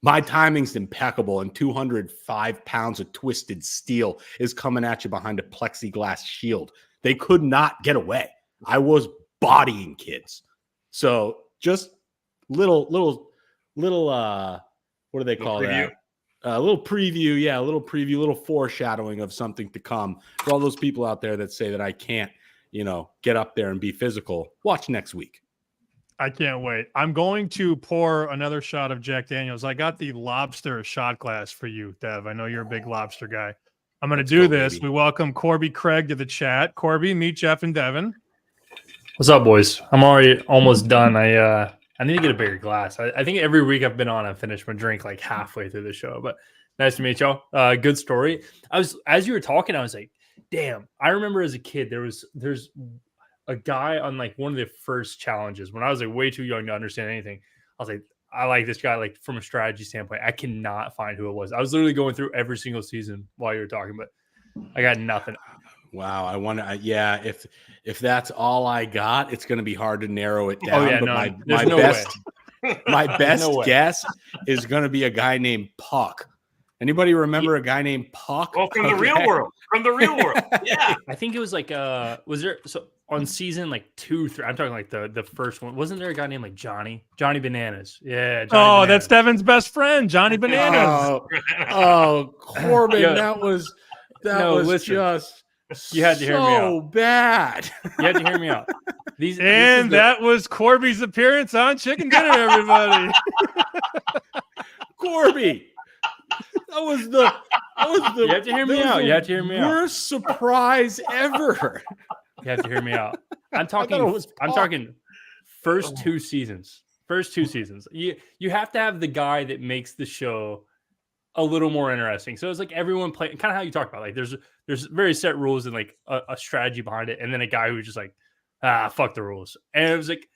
My timing's impeccable, and 205 pounds of twisted steel is coming at you behind a plexiglass shield. They could not get away. I was bodying kids. So just little what do they call that? A little preview. Yeah, a little preview, little foreshadowing of something to come. For all those people out there that say that I can't, get up there and be physical, watch next week. I can't wait. I'm going to pour another shot of Jack Daniels. I got the lobster shot glass for you, Dev. I know you're a big lobster guy. I'm going to do this. Baby. We welcome Corbie Craig to the chat. Corbie, meet Jeff and Devin. What's up, boys? I'm already almost done. I need to get a bigger glass. I think every week I've been on, I finished my drink like halfway through the show. But nice to meet y'all. Good story. As you were talking, I was like, damn. I remember as a kid, there's a guy on like one of the first challenges when I was like way too young to understand anything. I was like, I like this guy, like from a strategy standpoint. I cannot find who it was. I was literally going through every single season while you were talking, but I got nothing. Wow, I wonder. Yeah, if that's all I got, it's going to be hard to narrow it down. Oh yeah, but no, my there's no best way. my best no way. guess is going to be a guy named Puck. Anybody remember a guy named Puck? Well, from the real world. From the real world. Yeah. I think it was like was there on season like 2, 3? I'm talking like the first one. Wasn't there a guy named like Johnny Bananas? Yeah. Johnny That's Bananas. Devin's best friend, Johnny Bananas. Corbin, Yeah. that was listen. just You had to hear me so out. bad. You had to hear me out. That was Corbie's appearance on Chicken Dinner, everybody. Corby. That was the You have to hear me out. You have to hear me out. worst surprise ever. You have to hear me out. I'm thought talking. it was I'm Puck. talking first 2 seasons. First 2 seasons. You have to have the guy that makes the show a little more interesting. So it's like everyone playing, kind of how you talk about. Like there's very set rules and like a strategy behind it, and then a guy who's just like, fuck the rules. And it was like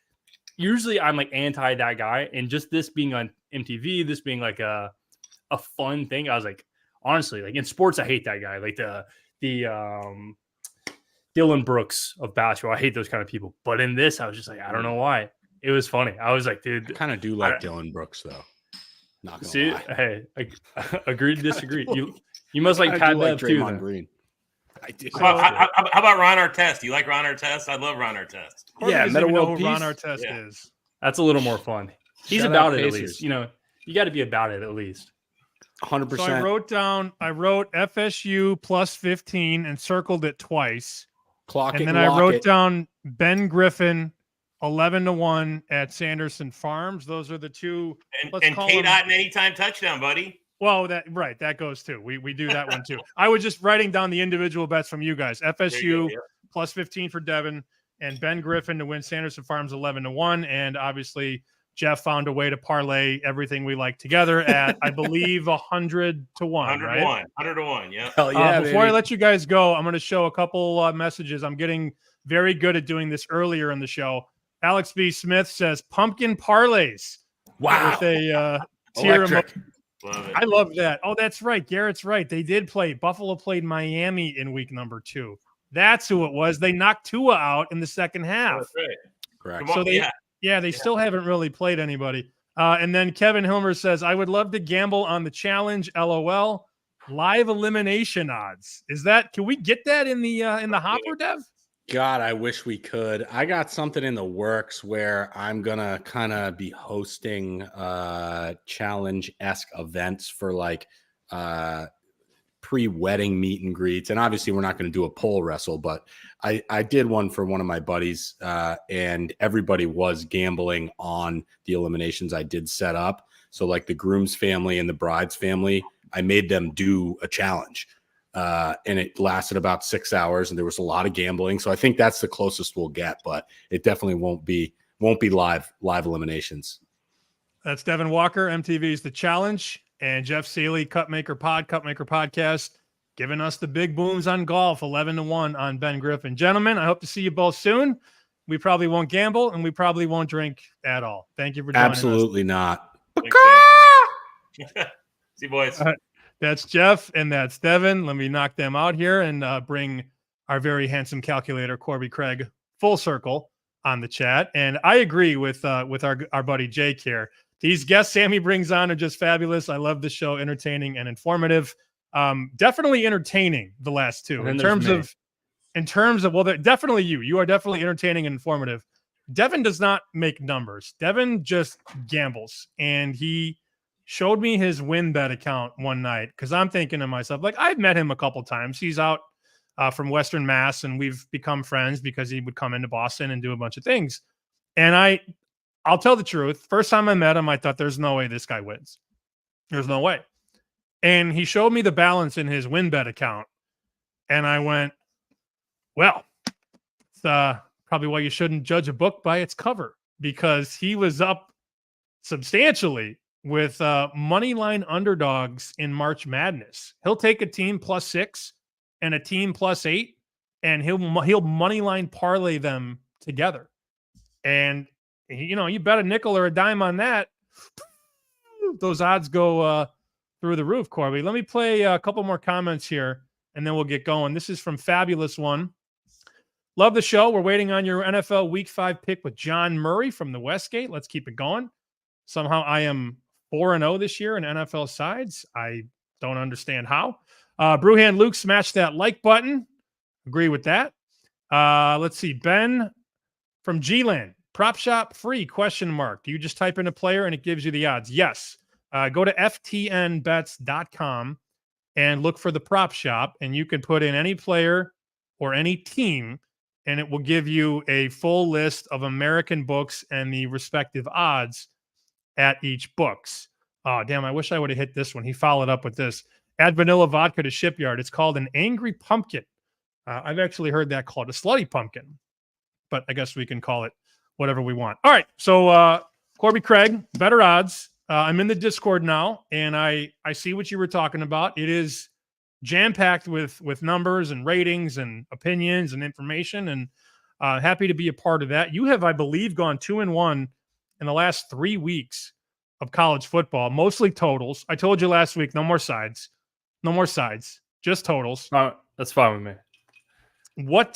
usually I'm like anti that guy, and just this being on MTV, this being like a fun thing. I was like, honestly, like in sports, I hate that guy. Like the Dylan Brooks of basketball. I hate those kind of people. But in this, I was just like, I don't know why. It was funny. I was like, dude, I kind of do like Dylan Brooks though. Not gonna see, lie. hey, agree to disagree. You must like Pat Bev too. Draymond Then. Green. I do. How about Ron Artest? Do you like Ron Artest? I love Ron Artest. Corbie Yeah, doesn't Meta even know World who Ron Peace. Artest Yeah. is. That's a little more fun. He's Shout about out it at Pacers. least. You know, you got to be about it at least. 100%. So I wrote FSU plus 15 and circled it twice. Clock it And then and I lock wrote it. down Ben Griffin 11-1 at Sanderson Farms. Those are the two. And Let's call him- K-Dot an anytime touchdown, buddy. Well, that goes too. We do that one too. I was just writing down the individual bets from you guys. There FSU you go, yeah. plus 15 for Devin and Ben Griffin to win Sanderson Farms 11-1. And obviously Jeff found a way to parlay everything we like together at, I believe, 100-1. 100 to Right? 100 to 1. Yeah. Hell yeah, Before I baby. let you guys go, I'm going to show a couple messages. I'm getting very good at doing this earlier in the show. Alex B. Smith says pumpkin parlays. Wow. With a tier Electric. Love it. I love that. Oh, that's right. Garrett's right. They did play. Buffalo played Miami in week number 2. That's who it was. They knocked Tua out in the second half. That's right. Correct. Come So on, they- they still haven't really played anybody. And then Kevin Hilmer says, I would love to gamble on the challenge. LOL. Live elimination odds. Can we get that in the hopper, Dev? God, I wish we could. I got something in the works where I'm gonna kind of be hosting challenge-esque events for like pre-wedding meet and greets. And obviously we're not going to do a pole wrestle, but I did one for one of my buddies and everybody was gambling on the eliminations I did set up. So like the groom's family and the bride's family, I made them do a challenge. And it lasted about 6 hours and there was a lot of gambling. So I think that's the closest we'll get, but it definitely won't be live eliminations. That's Devin Walker, MTV's The Challenge, and Jeff Sealey, Cupmaker Podcast, giving us the big booms on golf, 11-1 on Ben Griffin. Gentlemen, I hope to see you both soon. We probably won't gamble and we probably won't drink at all. Thank you for joining us. Absolutely not. Thanks, Dave. See you, boys. That's Jeff and that's Devin. Let me knock them out here and bring our very handsome calculator, Corbie Craig, full circle on the chat. And I agree with our buddy Jake here. These guests Sammy brings on are just fabulous. I love the show, entertaining and informative. Definitely entertaining the last two. In terms of well, definitely you are definitely entertaining and informative. Devin does not make numbers. Devin just gambles, and he showed me his win bet account one night because I'm thinking to myself, like, I've met him a couple times. He's out from Western Mass, and we've become friends because he would come into Boston and do a bunch of things. And I'll tell the truth. First time I met him, I thought there's no way this guy wins. There's no way. And he showed me the balance in his win bet account. And I went, well, it's probably why you shouldn't judge a book by its cover, because he was up substantially with money line underdogs in March Madness. He'll take a team +6 and a team +8, and he'll money line parlay them together. And you bet a nickel or a dime on that, those odds go through the roof, Corbie. Let me play a couple more comments here and then we'll get going. This is from Fabulous One. Love the show. We're waiting on your NFL Week 5 pick with John Murray from the Westgate. Let's keep it going. Somehow I am 4-0 this year in NFL sides. I don't understand how. Brewhand Luke, smash that like button. Agree with that. Let's see. Ben from G-Land. Prop shop free, ? Do you just type in a player and it gives you the odds? Yes. Go to ftnbets.com and look for the prop shop, and you can put in any player or any team, and it will give you a full list of American books and the respective odds at each books. Oh, damn, I wish I would have hit this one. He followed up with this. Add vanilla vodka to Shipyard. It's called an angry pumpkin. I've actually heard that called a slutty pumpkin, but I guess we can call it whatever we want. All right, so Corbie Craig, better odds. I'm in the Discord now, and I see what you were talking about. It is jam-packed with numbers and ratings and opinions and information, and happy to be a part of that. You have, I believe, gone 2-1 in the last 3 weeks of college football, mostly totals. I told you last week, no more sides, just totals. That's fine with me. What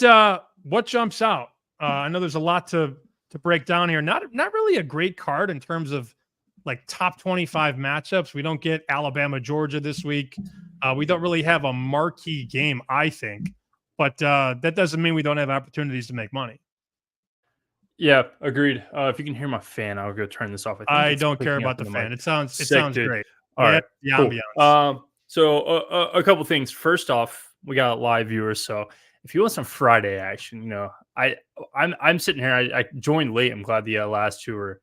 jumps out? I know there's a lot to break down here. Not really a great card in terms of like top 25 matchups. We don't get Alabama, Georgia this week. We don't really have a marquee game, I think, but that doesn't mean we don't have opportunities to make money. Yeah, agreed. If you can hear my fan, I'll go turn this off. I don't care about the fan. It sounds dude. great. All right, cool. So a couple things. First off, we got live viewers. So if you want some Friday action, I'm sitting here. I joined late. I'm glad the last two were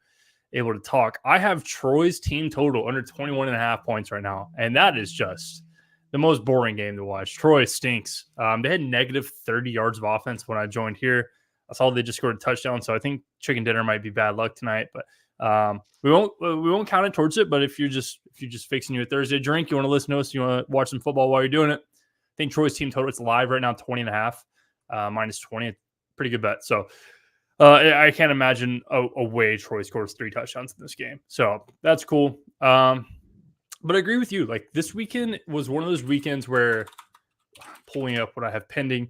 able to talk. I have Troy's team total under 21.5 points right now, and that is just the most boring game to watch. Troy stinks. They had negative 30 yards of offense when I joined here. I saw they just scored a touchdown, so I think chicken dinner might be bad luck tonight. But we won't count it towards it. But if you're just fixing your Thursday drink, you want to listen to us, you want to watch some football while you're doing it. I think Troy's team total, it's live right now, 20.5, minus 20. Pretty good bet. So I can't imagine a way Troy scores 3 touchdowns in this game. So that's cool. But I agree with you. Like, this weekend was one of those weekends where, pulling up what I have pending,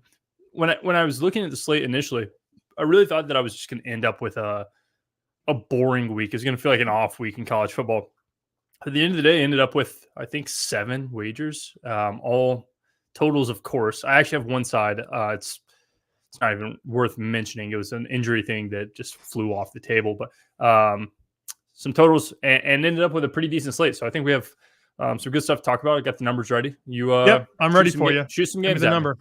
when I was looking at the slate initially, I really thought that I was just going to end up with a boring week. It's going to feel like an off week in college football. At the end of the day, I ended up with, I think, 7 wagers, all totals, of course. I actually have one side. It's not even worth mentioning. It was an injury thing that just flew off the table. But some totals and ended up with a pretty decent slate. So I think we have some good stuff to talk about. I got the numbers ready. Yep, I'm ready for you. Shoot some games. Give me the number.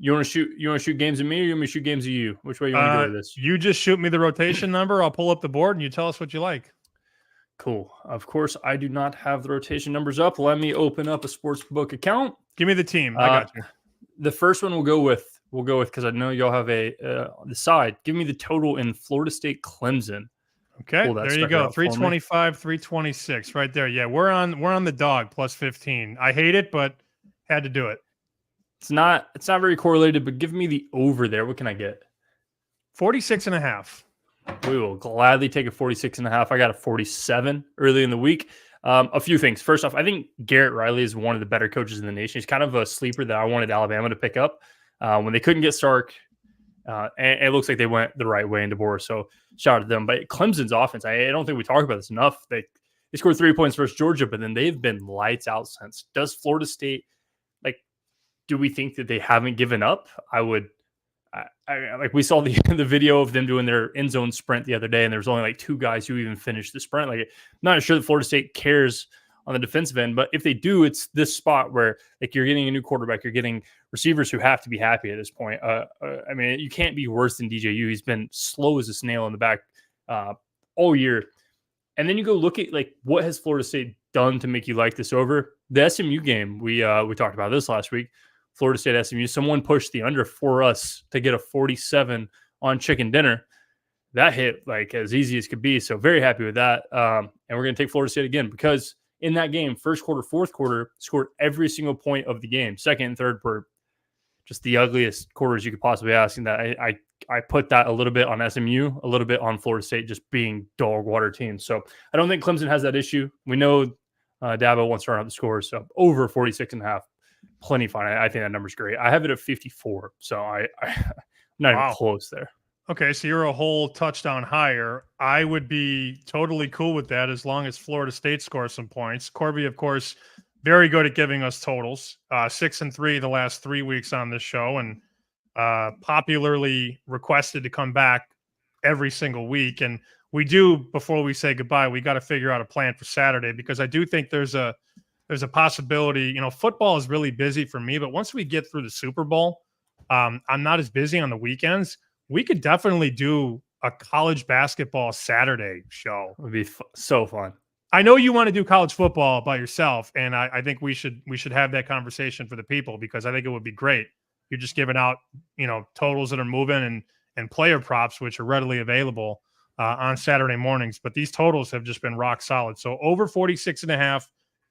You want to shoot games at me, or you want me to shoot games at you? Which way you want to go with this? You just shoot me the rotation number. I'll pull up the board and you tell us what you like. Cool. Of course, I do not have the rotation numbers up. Let me open up a sportsbook account. Give me the team. I got you. The first one we'll go with because I know y'all have the side. Give me the total in Florida State Clemson. Okay, there you go. 325, 326, right there. Yeah, we're on the dog plus 15. I hate it, but had to do it. It's not very correlated, but give me the over there. What can I get? 46.5. We will gladly take a 46.5. I got a 47 early in the week. A few things. First off, I think Garrett Riley is one of the better coaches in the nation. He's kind of a sleeper that I wanted Alabama to pick up when they couldn't get Sark. And it looks like they went the right way in DeBoer. So shout out to them. But Clemson's offense, I don't think we talk about this enough. They scored 3 points versus Georgia, but then they've been lights out since. Does Florida State, do we think that they haven't given up? Like we saw the video of them doing their end zone sprint the other day, and there was only like 2 guys who even finished the sprint. Like, I'm not sure that Florida State cares on the defensive end, but if they do, it's this spot where like you're getting a new quarterback, you're getting receivers who have to be happy at this point. I mean, you can't be worse than DJU. He's been slow as a snail in the back all year. And then you go look at like what has Florida State done to make you like this over. The SMU game, we talked about this last week. Florida State SMU, someone pushed the under for us to get a 47 on chicken dinner. That hit like as easy as could be. So very happy with that. And we're going to take Florida State again because in that game, first quarter, fourth quarter, scored every single point of the game. Second and third were just the ugliest quarters you could possibly ask. And that I put that a little bit on SMU, a little bit on Florida State, just being dog water teams. So I don't think Clemson has that issue. We know Dabo wants to run up the scores. So over 46.5. plenty fine. I think that number's great. I have it at 54, so I'm not even close there. Okay, so you're a whole touchdown higher. I would be totally cool with that as long as Florida State scores some points. Corbie, of course, very good at giving us totals. 6-3 the last 3 weeks on this show, and popularly requested to come back every single week. And we do, before we say goodbye, we got to figure out a plan for Saturday, because I do think there's a possibility. Football is really busy for me, but once we get through the Super Bowl, I'm not as busy on the weekends. We could definitely do a college basketball Saturday show. It would be so fun. I know you want to do college football by yourself, and I think we should have that conversation for the people, because I think it would be great. You're just giving out, totals that are moving and player props, which are readily available on Saturday mornings. But these totals have just been rock solid. So over 46.5,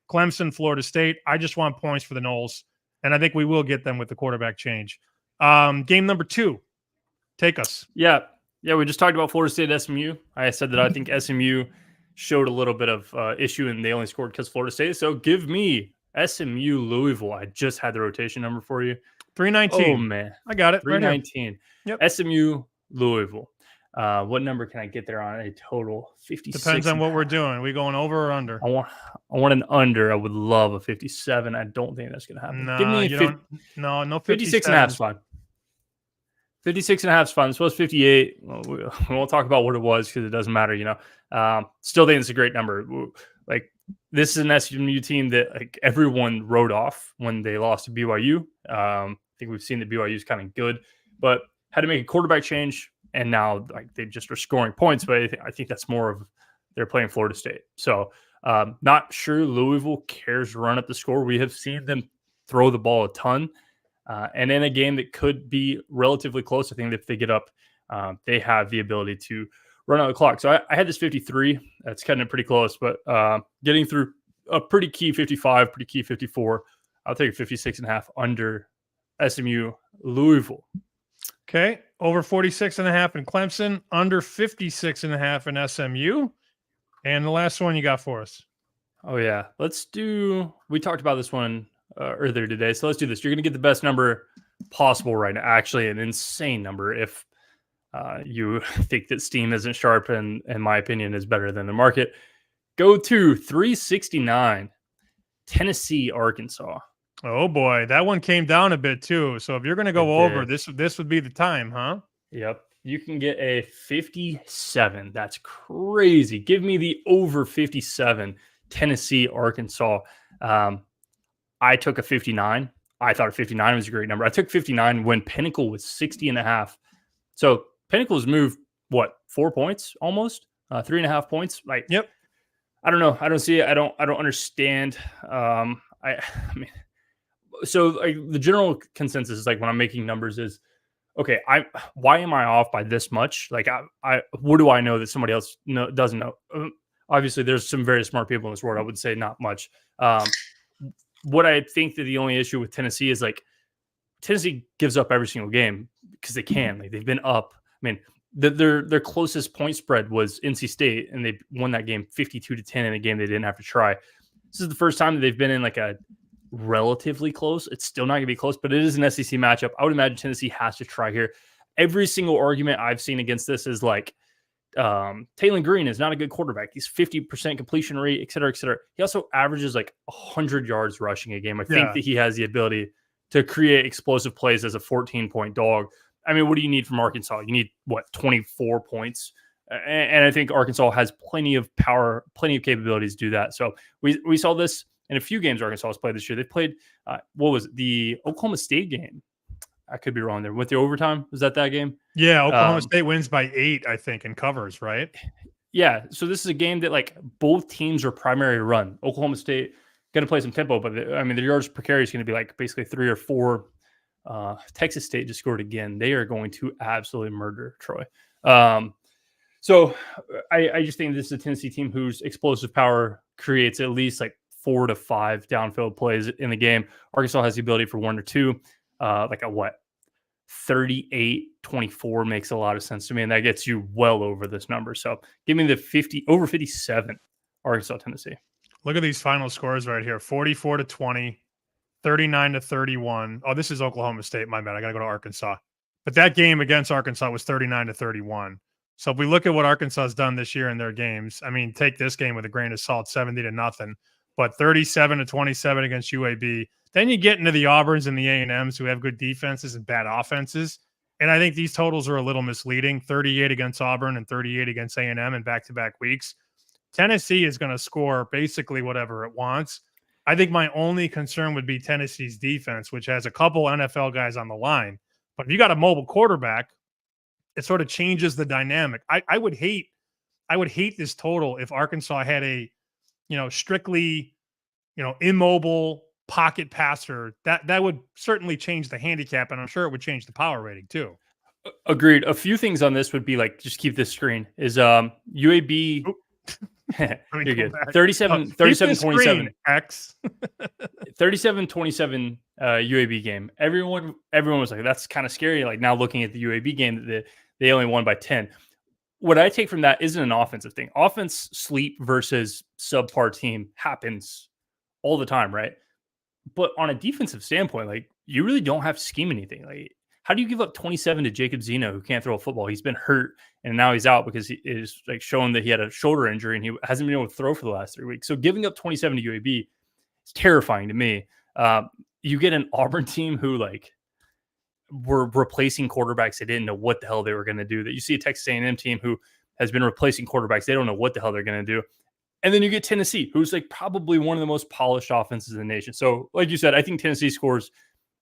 Clemson, Florida State. I just want points for the Noles, and I think we will get them with the quarterback change. Game number 2. Take us. Yeah. We just talked about Florida State, SMU. I said that I think SMU showed a little bit of issue, and they only scored because Florida State. So give me SMU Louisville. I just had the rotation number for you. 319. Oh, man. I got it. 319. Yep. SMU Louisville. What number can I get there on a total? 56. Depends on what we're doing. Are we going over or under? I want an under. I would love a 57. I don't think that's going to happen. No, give me no 56 and a half is fine. 56 and a half is fine. This was 58. Well, we won't talk about what it was because it doesn't matter, Still think it's a great number. Like, this is an SMU team that everyone wrote off when they lost to BYU. I think we've seen that BYU is kind of good, but had to make a quarterback change, and now they just are scoring points. But I think that's more of they're playing Florida State. So not sure Louisville cares to run up the score. We have seen them throw the ball a ton. And in a game that could be relatively close, I think if they get up, they have the ability to run out the clock. So I had this 53. That's cutting it pretty close, but getting through a pretty key 55, pretty key 54. I'll take a 56.5 under SMU Louisville. Okay. Over 46.5 in Clemson, under 56.5 in SMU. And the last one you got for us. Oh, yeah. We talked about this one earlier today. So let's do this. You're going to get the best number possible right now. Actually, an insane number if you think that Steam isn't sharp and, in my opinion, is better than the market. Go to 369, Tennessee, Arkansas. Oh, boy. That one came down a bit, too. So if you're going to go over, this would be the time, huh? Yep. You can get a 57. That's crazy. Give me the over 57, Tennessee, Arkansas. I took a 59. I thought a 59 was a great number. I took 59 when Pinnacle was 60.5. So Pinnacle's moved, 4 points almost? 3.5 points? Yep. I don't know. I don't see it. I don't understand. So the general consensus is when I'm making numbers is, okay, why am I off by this much? What do I know that somebody else doesn't know? Obviously, there's some very smart people in this world. I would say not much. What I think that the only issue with Tennessee is Tennessee gives up every single game because they can. They've been up. Their closest point spread was NC State, and they won that game 52-10 in a game they didn't have to try. This is the first time that they've been in a relatively close. It's still not going to be close, but it is an SEC matchup. I would imagine Tennessee has to try here. Every single argument I've seen against this is Taylor Green is not a good quarterback. He's 50% completion rate, et cetera, et cetera. He also averages 100 yards rushing a game. I think that he has the ability to create explosive plays as a 14-point dog. What do you need from Arkansas? You need 24 points. And I think Arkansas has plenty of power, plenty of capabilities to do that. So we saw this in a few games Arkansas has played this year. They played, the Oklahoma State game? I could be wrong there. With the overtime, was that game? Yeah, Oklahoma State wins by 8, I think, and covers, right? Yeah, so this is a game that both teams are primary run. Oklahoma State going to play some tempo, but the yards per carry is going to be basically 3 or 4. Texas State just scored again. They are going to absolutely murder Troy. So I just think this is a Tennessee team whose explosive power creates at least 4 to 5 downfield plays in the game. Arkansas has the ability for 1 or 2. 38-24 makes a lot of sense to me, and that gets you well over this number. So give me the over 57, Arkansas, Tennessee. Look at these final scores right here: 44-20, 39-31. Oh, this is Oklahoma State. My bad. I got to go to Arkansas. But that game against Arkansas was 39-31. So if we look at what Arkansas has done this year in their games, I mean, take this game with a grain of salt, 70-0, but 37-27 against UAB. Then you get into the Auburns and the A&Ms who have good defenses and bad offenses. And I think these totals are a little misleading. 38 against Auburn and 38 against A&M in back-to-back weeks. Tennessee is going to score basically whatever it wants. I think my only concern would be Tennessee's defense, which has a couple NFL guys on the line. But if you got a mobile quarterback, it sort of changes the dynamic. I would hate this total if Arkansas had a, strictly, immobile pocket passer. That would certainly change the handicap, and I'm sure it would change the power rating too. Agreed. A few things on this would be like, just keep this screen is UAB. You're good. 37-27 X 37-27 UAB game. Everyone was like, that's kind of scary. Like now looking at the UAB game, that they only won by 10. What I take from that isn't an offensive thing. Offense sleep versus subpar team happens all the time, right? But on a defensive standpoint, like you really don't have to scheme anything. Like, how do you give up 27 to Jacob Zeno, who can't throw a football? He's been hurt and now he's out because he is like showing that he had a shoulder injury and he hasn't been able to throw for the last 3 weeks. So giving up 27 to UAB is terrifying to me. You get an Auburn team who like were replacing quarterbacks. They didn't know what the hell they were going to do. That you see a Texas A&M team who has been replacing quarterbacks. They don't know what the hell they're going to do. And then you get Tennessee, who's like probably one of the most polished offenses in the nation. So like you said, I think Tennessee scores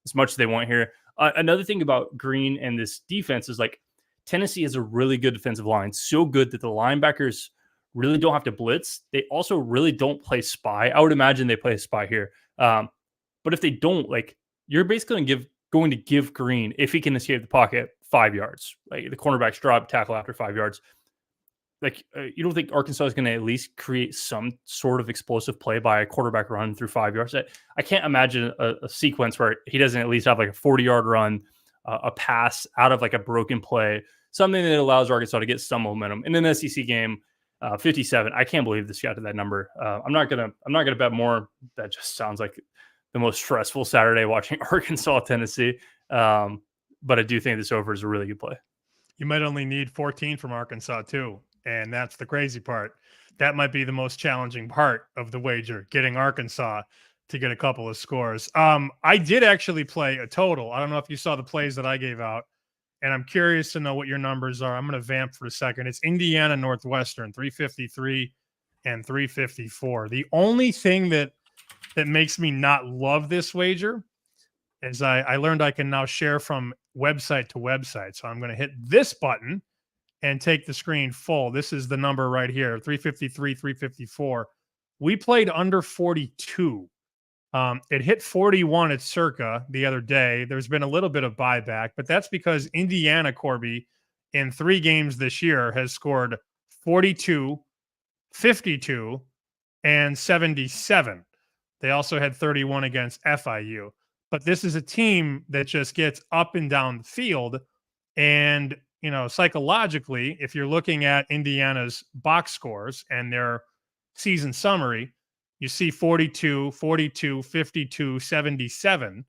as much as they want here. Another thing about Green and this defense is like Tennessee has a really good defensive line, so good that the linebackers really don't have to blitz. They also really don't play spy. I would imagine they play a spy here. But if they don't, like you're basically going to give Green, if he can escape the pocket, 5 yards. Like the cornerbacks drop tackle after 5 yards. Like you don't think Arkansas is going to at least create some sort of explosive play by a quarterback run through 5 yards? I can't imagine a sequence where he doesn't at least have like a 40-yard run, a pass out of like a broken play, something that allows Arkansas to get some momentum. In an SEC game, 57. I can't believe this got to that number. I'm not gonna bet more. That just sounds like the most stressful Saturday watching Arkansas, Tennessee. But I do think this over is a really good play. You might only need 14 from Arkansas too. And that's the crazy part. That might be the most challenging part of the wager, getting Arkansas to get a couple of scores. I did actually play a total. I don't know if you saw the plays that I gave out, and I'm curious to know what your numbers are. I'm going to vamp for a second. It's Indiana Northwestern, 353 and 354. The only thing that makes me not love this wager is I learned I can now share from website to website. So I'm going to hit this button and take the screen full. This is the number right here, 353, 354. We played under 42. It hit 41 at Circa the other day. There's been a little bit of buyback, but that's because Indiana, Corbie, in 3 games this year has scored 42, 52, and 77. They also had 31 against FIU. But this is a team that just gets up and down the field. And psychologically, if you're looking at Indiana's box scores and their season summary, you see 42, 42, 52, 77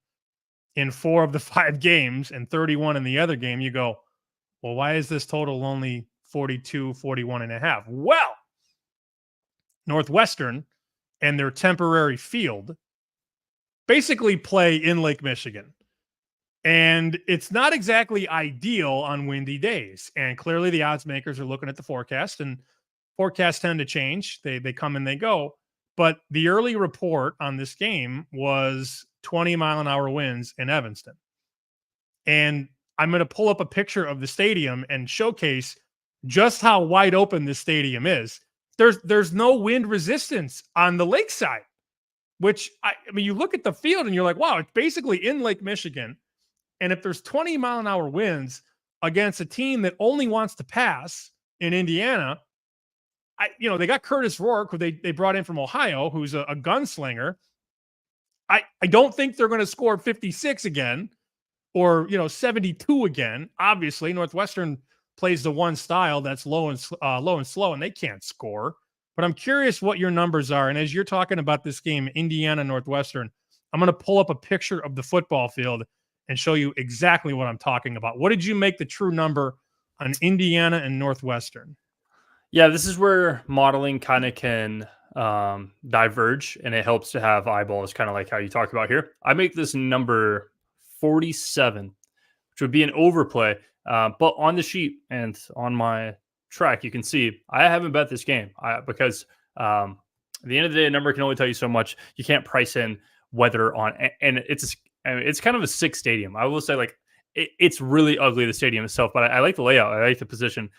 in 4 of the 5 games and 31 in the other game. You go, well, why is this total only 42, 41 and a half? Well, Northwestern and their temporary field basically play in Lake Michigan. And it's not exactly ideal on windy days. And clearly the odds makers are looking at the forecast, and forecasts tend to change. They come and they go. But the early report on this game was 20-mile-an-hour winds in Evanston. And I'm going to pull up a picture of the stadium and showcase just how wide open this stadium is. There's no wind resistance on the lakeside, which, I mean, you look at the field and you're like, wow, it's basically in Lake Michigan. And if there's 20-mile-an-hour winds against a team that only wants to pass in Indiana, they got Curtis Rourke, who they brought in from Ohio, who's a gunslinger. I don't think they're going to score 56 again or, 72 again. Obviously, Northwestern plays the one style that's low and slow, and they can't score. But I'm curious what your numbers are. And as you're talking about this game, Indiana Northwestern, I'm going to pull up a picture of the football field and show you exactly what I'm talking about. What did you make the true number on Indiana and Northwestern? Yeah, this is where modeling kind of can diverge, and it helps to have eyeballs, kind of like how you talk about here. I make this number 47, which would be an overplay. But on the sheet and on my track, you can see I haven't bet this game because at the end of the day, a number can only tell you so much. You can't price in weather on, and it's kind of a sick stadium. I will say, like, it's really ugly, the stadium itself, but I like the layout. I like the position.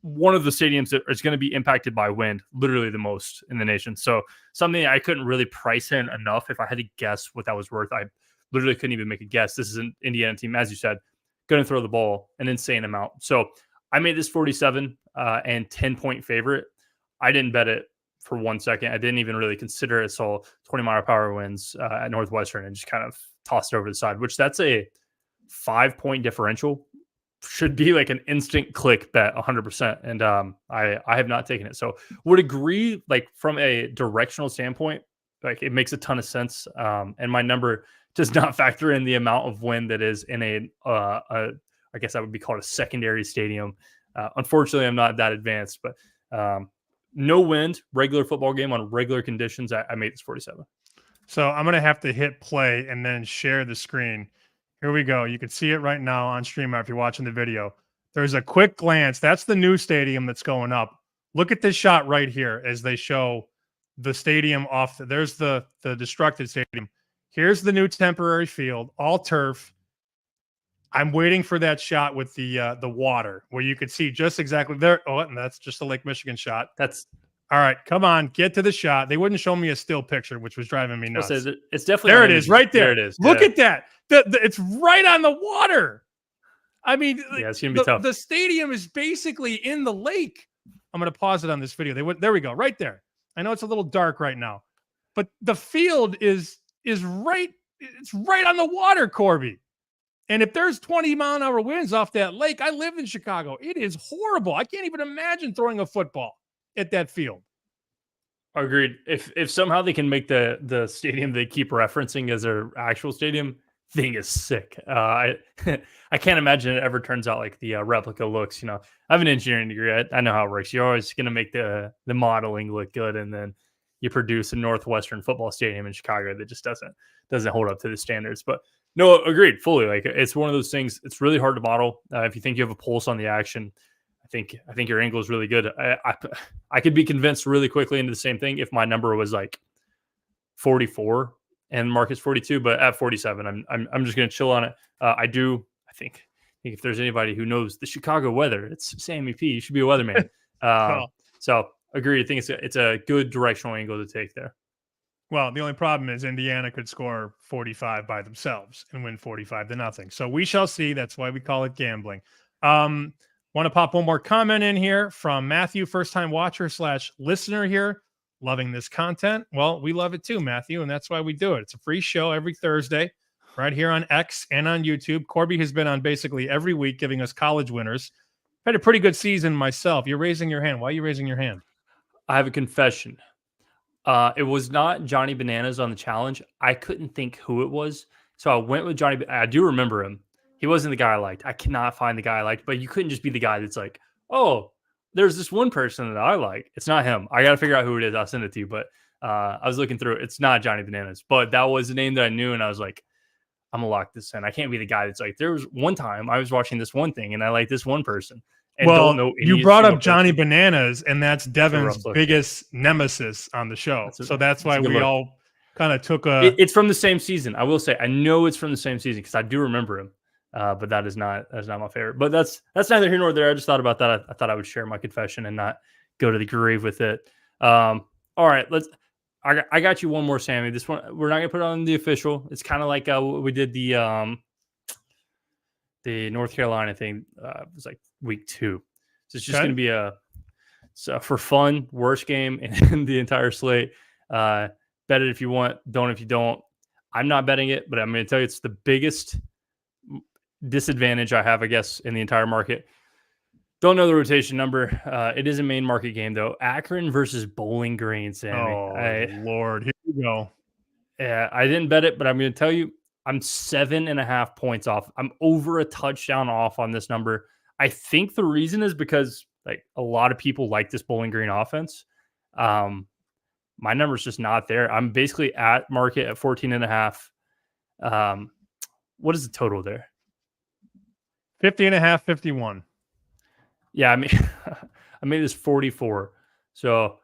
One of the stadiums that is going to be impacted by wind, literally the most in the nation. So something I couldn't really price in enough. If I had to guess what that was worth, I literally couldn't even make a guess. This is an Indiana team, as you said, going to throw the ball an insane amount. So I made this 47 and 10-point favorite. I didn't bet it for 1 second. I didn't even really consider it. Saw 20-mile-per-hour winds at Northwestern and just kind of tossed it over the side, which that's a 5-point differential. Should be like an instant click bet 100%. And I have not taken it. So would agree, like, from a directional standpoint, like, it makes a ton of sense. And my number does not factor in the amount of wind that is in I guess that would be called a secondary stadium. Unfortunately, I'm not that advanced, but no wind, regular football game on regular conditions. I made this 47. So I'm going to have to hit play and then share the screen. Here we go. You can see it right now on stream if you're watching the video. There's a quick glance. That's the new stadium that's going up. Look at this shot right here as they show the stadium off. There's the destructed stadium. Here's the new temporary field, all turf. I'm waiting for that shot with the water where you could see just exactly there. Oh, and that's just a Lake Michigan shot. That's all right. Come on, get to the shot. They wouldn't show me a still picture, which was driving me nuts. It's definitely there. It is right there. There it is. Look at that. It's right on the water. I mean, yeah, it's gonna be tough. The stadium is basically in the lake. I'm going to pause it on this video. There we go, right there. I know it's a little dark right now, but the field is right. It's right on the water, Corbie. And if there's 20-mile-an-hour winds off that lake, I live in Chicago. It is horrible. I can't even imagine throwing a football at that field. Agreed. If somehow they can make the stadium they keep referencing as their actual stadium, thing is sick. I can't imagine it ever turns out like the replica looks. You know, I have an engineering degree. I know how it works. You're always going to make the modeling look good, and then you produce a Northwestern football stadium in Chicago that just doesn't hold up to the standards. But no, agreed fully. Like, it's one of those things. It's really hard to model. If you think you have a pulse on the action, I think your angle is really good. I could be convinced really quickly into the same thing if my number was like 44 and Marcus 42, but at 47, I'm just going to chill on it. I think if there's anybody who knows the Chicago weather, it's Sammy P. You should be a weatherman. So agree. I think it's a good directional angle to take there. Well, the only problem is Indiana could score 45 by themselves and win 45-0. So we shall see. That's why we call it gambling. Want to pop one more comment in here from Matthew, first-time watcher / listener here. Loving this content. Well, we love it too, Matthew, and that's why we do it. It's a free show every Thursday right here on X and on YouTube. Corbie has been on basically every week giving us college winners. Had a pretty good season myself. You're raising your hand. Why are you raising your hand? I have a confession. It was not Johnny Bananas on the challenge. I couldn't think who it was, so I went with Johnny. I do remember him. He wasn't the guy I liked. I cannot find the guy I liked, but you couldn't just be the guy that's like, oh, there's this one person that I like. It's not him. I got to figure out who it is. I'll send it to you. But I was looking through it. It's not Johnny Bananas, but that was the name that I knew. And I was like, I'm going to lock this in. I can't be the guy that's like, there was one time I was watching this one thing and I like this one person. And well, don't know you brought up Johnny Bananas, and that's Devin's biggest nemesis on the show. So that's why we all kind of took it's from the same season. I will say, I know it's from the same season because I do remember him. But that's not my favorite. But that's neither here nor there. I just thought about that. I thought I would share my confession and not go to the grave with it. All right, I got you one more, Sammy. This one we're not gonna put it on the official. It's kind of like we did the North Carolina thing. It was like week 2, so it's just gonna be for fun worst game in the entire slate. Bet it if you want, don't if you don't. I'm not betting it, but I'm gonna tell you it's the biggest disadvantage I have, I guess, in the entire market. Don't know the rotation number. It is a main market game, though. Akron versus Bowling Green, Sammy. Oh, Lord. Here we go. Yeah, I didn't bet it, but I'm going to tell you, I'm 7.5 points off. I'm over a touchdown off on this number. I think the reason is because like a lot of people like this Bowling Green offense. My number's just not there. I'm basically at market at 14.5. What is the total there? 50.5, 51. Yeah, I mean, I made this 44. So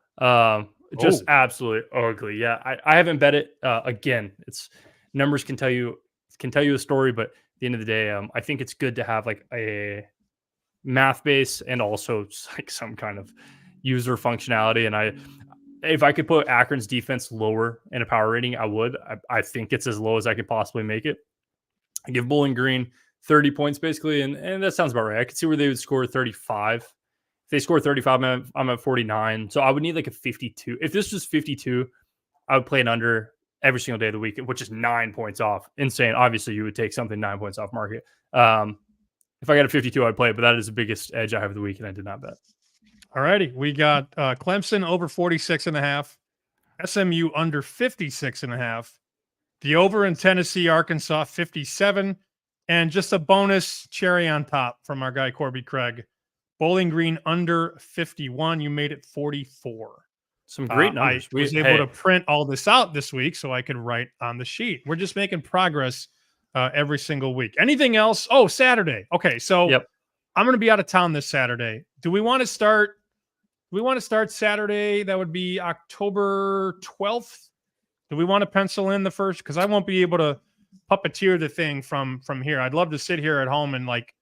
just absolutely ugly. Yeah, I haven't bet it. Again, it's numbers can tell you a story, but at the end of the day, I think it's good to have like a math base and also like some kind of user functionality. And if I could put Akron's defense lower in a power rating, I would. I think it's as low as I could possibly make it. I give Bowling Green 30 points basically, and that sounds about right. I could see where they would score 35. If they score 35, I'm at 49. So I would need like a 52. If this was 52, I would play it under every single day of the week, which is 9 points off. Insane. Obviously, you would take something 9 points off market. If I got a 52, I'd play it, but that is the biggest edge I have of the week, and I did not bet. All righty. We got Clemson over 46.5, SMU under 56.5, the over in Tennessee, Arkansas 57, and just a bonus cherry on top from our guy Corbie Craig, Bowling Green under 51. You made it 44. Some great numbers. I was able to print all this out this week so I could write on the sheet. We're just making progress every single week. Anything else? Oh, Saturday. Okay, so I'm going to be out of town this Saturday. Do we want to start Saturday? That would be October 12th. Do we want to pencil in the first? Because I won't be able to puppeteer the thing from here. I'd love to sit here at home and like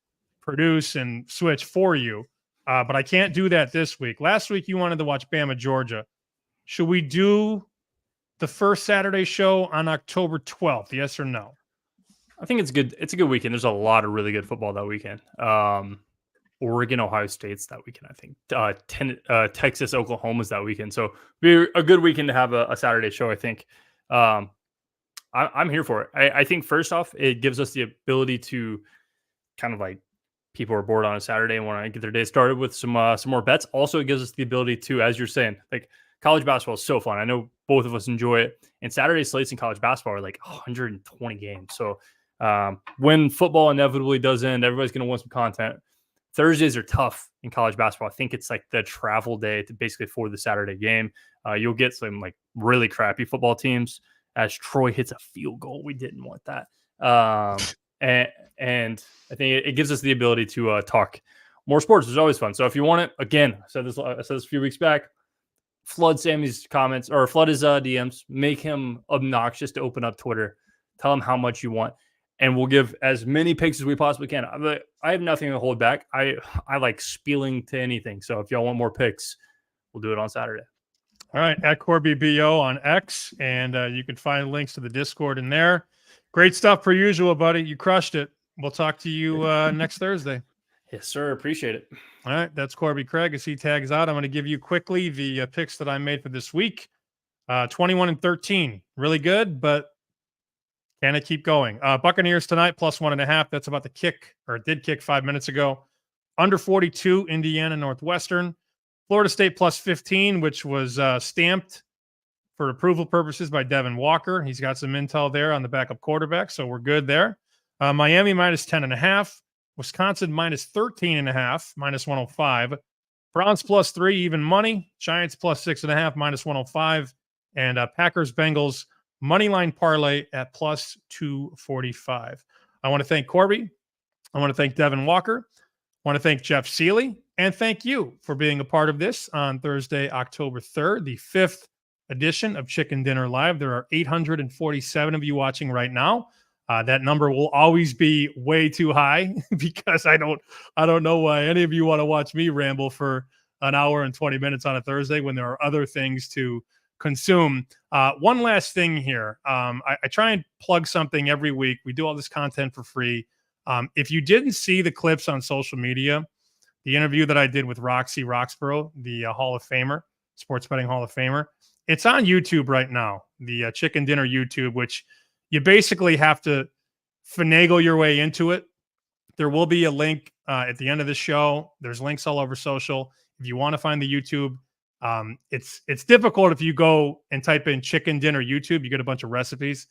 produce and switch for you, but I can't do that this week. Last week you wanted to watch Bama, Georgia. Should we do the first Saturday show on October 12th? Yes or no? I think it's good. It's a good weekend. There's a lot of really good football that weekend. Oregon, Ohio State's that weekend, I think. Texas, Oklahoma's that weekend. So be a good weekend to have a Saturday show, I think. I'm here for it. I think first off, it gives us the ability to kind of like people are bored on a Saturday and want to get their day started with some more bets. Also, it gives us the ability to, as you're saying, like college basketball is so fun. I know both of us enjoy it. And Saturday slates in college basketball are like 120 games. So when football inevitably does end, everybody's going to want some content. Thursdays are tough in college basketball. I think it's like the travel day to basically for the Saturday game. You'll get some like really crappy football teams as Troy hits a field goal. We didn't want that. And I think it gives us the ability to talk more sports, which is always fun. So if you want it, again, I said this a few weeks back, flood Sammy's comments or flood his DMs, make him obnoxious to open up Twitter, tell him how much you want. And we'll give as many picks as we possibly can. I have nothing to hold back. I like spieling to anything. So if y'all want more picks, we'll do it on Saturday. All right, at Corbie BO on X, and you can find links to the Discord in there. Great stuff per usual, buddy. You crushed it. We'll talk to you next Thursday. Yes, sir. Appreciate it. All right, that's Corbie Craig as he tags out. I'm going to give you quickly the picks that I made for this week. 21-13, really good, but can it keep going? Buccaneers tonight, +1.5. That's about to kick, or it did kick 5 minutes ago. Under 42, Indiana, Northwestern. Florida State +15, which was stamped for approval purposes by Devin Walker. He's got some intel there on the backup quarterback, so we're good there. Miami -10.5. Wisconsin -13.5, -105. Browns +3, even money. Giants +6.5, -105. And Packers Bengals moneyline parlay at +245. I want to thank Corbie. I want to thank Devin Walker. I want to thank Jeff Sealey. And thank you for being a part of this on Thursday, October 3rd, the 5th edition of Chicken Dinner Live. There are 847 of you watching right now. That number will always be way too high because I don't know why any of you want to watch me ramble for an hour and 20 minutes on a Thursday when there are other things to consume. One last thing here. I try and plug something every week. We do all this content for free. If you didn't see the clips on social media, the interview that I did with Roxy Roxborough, the Hall of Famer, sports betting Hall of Famer, it's on YouTube right now, the Chicken Dinner YouTube, which you basically have to finagle your way into it. There will be a link at the end of the show. There's links all over social. If you want to find the YouTube, It's difficult if you go and type in chicken dinner YouTube, you get a bunch of recipes,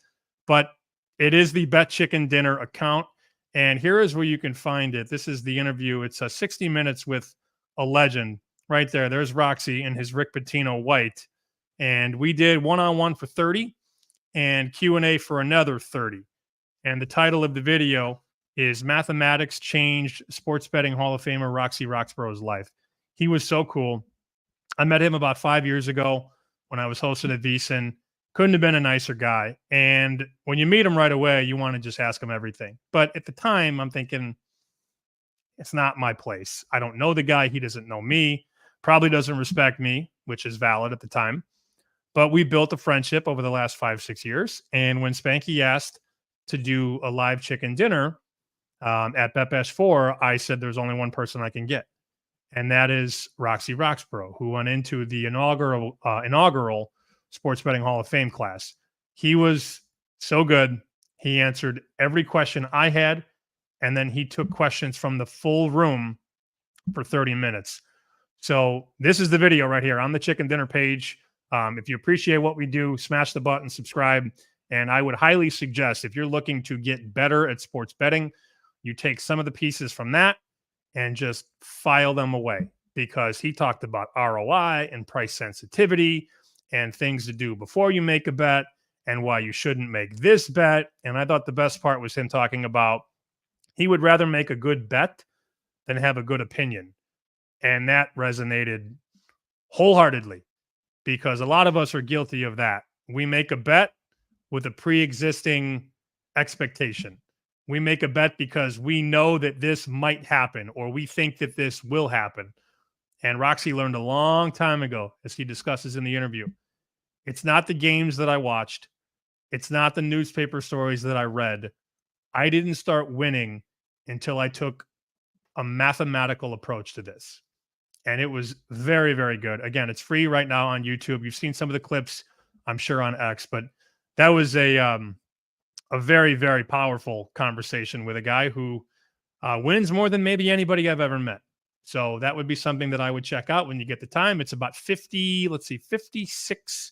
but it is the Bet Chicken Dinner account. And here is where you can find it. This is the interview. It's 60 minutes with a legend right there. There's Roxy in his Rick Pitino white. And we did one-on-one for 30 and Q&A for another 30. And the title of the video is Mathematics Changed Sports Betting Hall of Famer Roxy Roxborough's Life. He was so cool. I met him about 5 years ago when I was hosting at VSiN. Couldn't have been a nicer guy. And when you meet him right away, you want to just ask him everything. But at the time, I'm thinking, it's not my place. I don't know the guy. He doesn't know me. Probably doesn't respect me, which is valid at the time. But we built a friendship over the last 5-6 years. And when Spanky asked to do a live chicken dinner at BetBash 4, I said there's only one person I can get. And that is Roxy Roxborough, who went into the inaugural Sports Betting Hall of Fame class. He was so good. He answered every question I had, and then he took questions from the full room for 30 minutes. So this is the video right here on the Chicken Dinner page. If you appreciate what we do, smash the button, subscribe. And I would highly suggest, if you're looking to get better at sports betting, you take some of the pieces from that and just file them away, because he talked about ROI and price sensitivity and things to do before you make a bet and why you shouldn't make this bet. And I thought the best part was him talking about he would rather make a good bet than have a good opinion. And that resonated wholeheartedly, because a lot of us are guilty of that. We make a bet with a pre-existing expectation. We make a bet because we know that this might happen, or we think that this will happen. And Roxy learned a long time ago, as he discusses in the interview, it's not the games that I watched. It's not the newspaper stories that I read. I didn't start winning until I took a mathematical approach to this. And it was very, very good. Again, it's free right now on YouTube. You've seen some of the clips, I'm sure, on X, but that was a very, very powerful conversation with a guy who wins more than maybe anybody I've ever met. So that would be something that I would check out when you get the time. It's about 56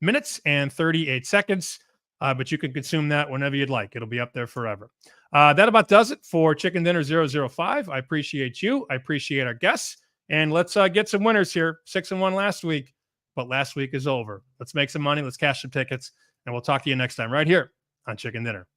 minutes and 38 seconds. But you can consume that whenever you'd like. It'll be up there forever. That about does it for Chicken Dinner 005. I appreciate you. I appreciate our guests. And let's get some winners here. 6-1 last week, but last week is over. Let's make some money. Let's cash some tickets. And we'll talk to you next time right here on Chicken Dinner.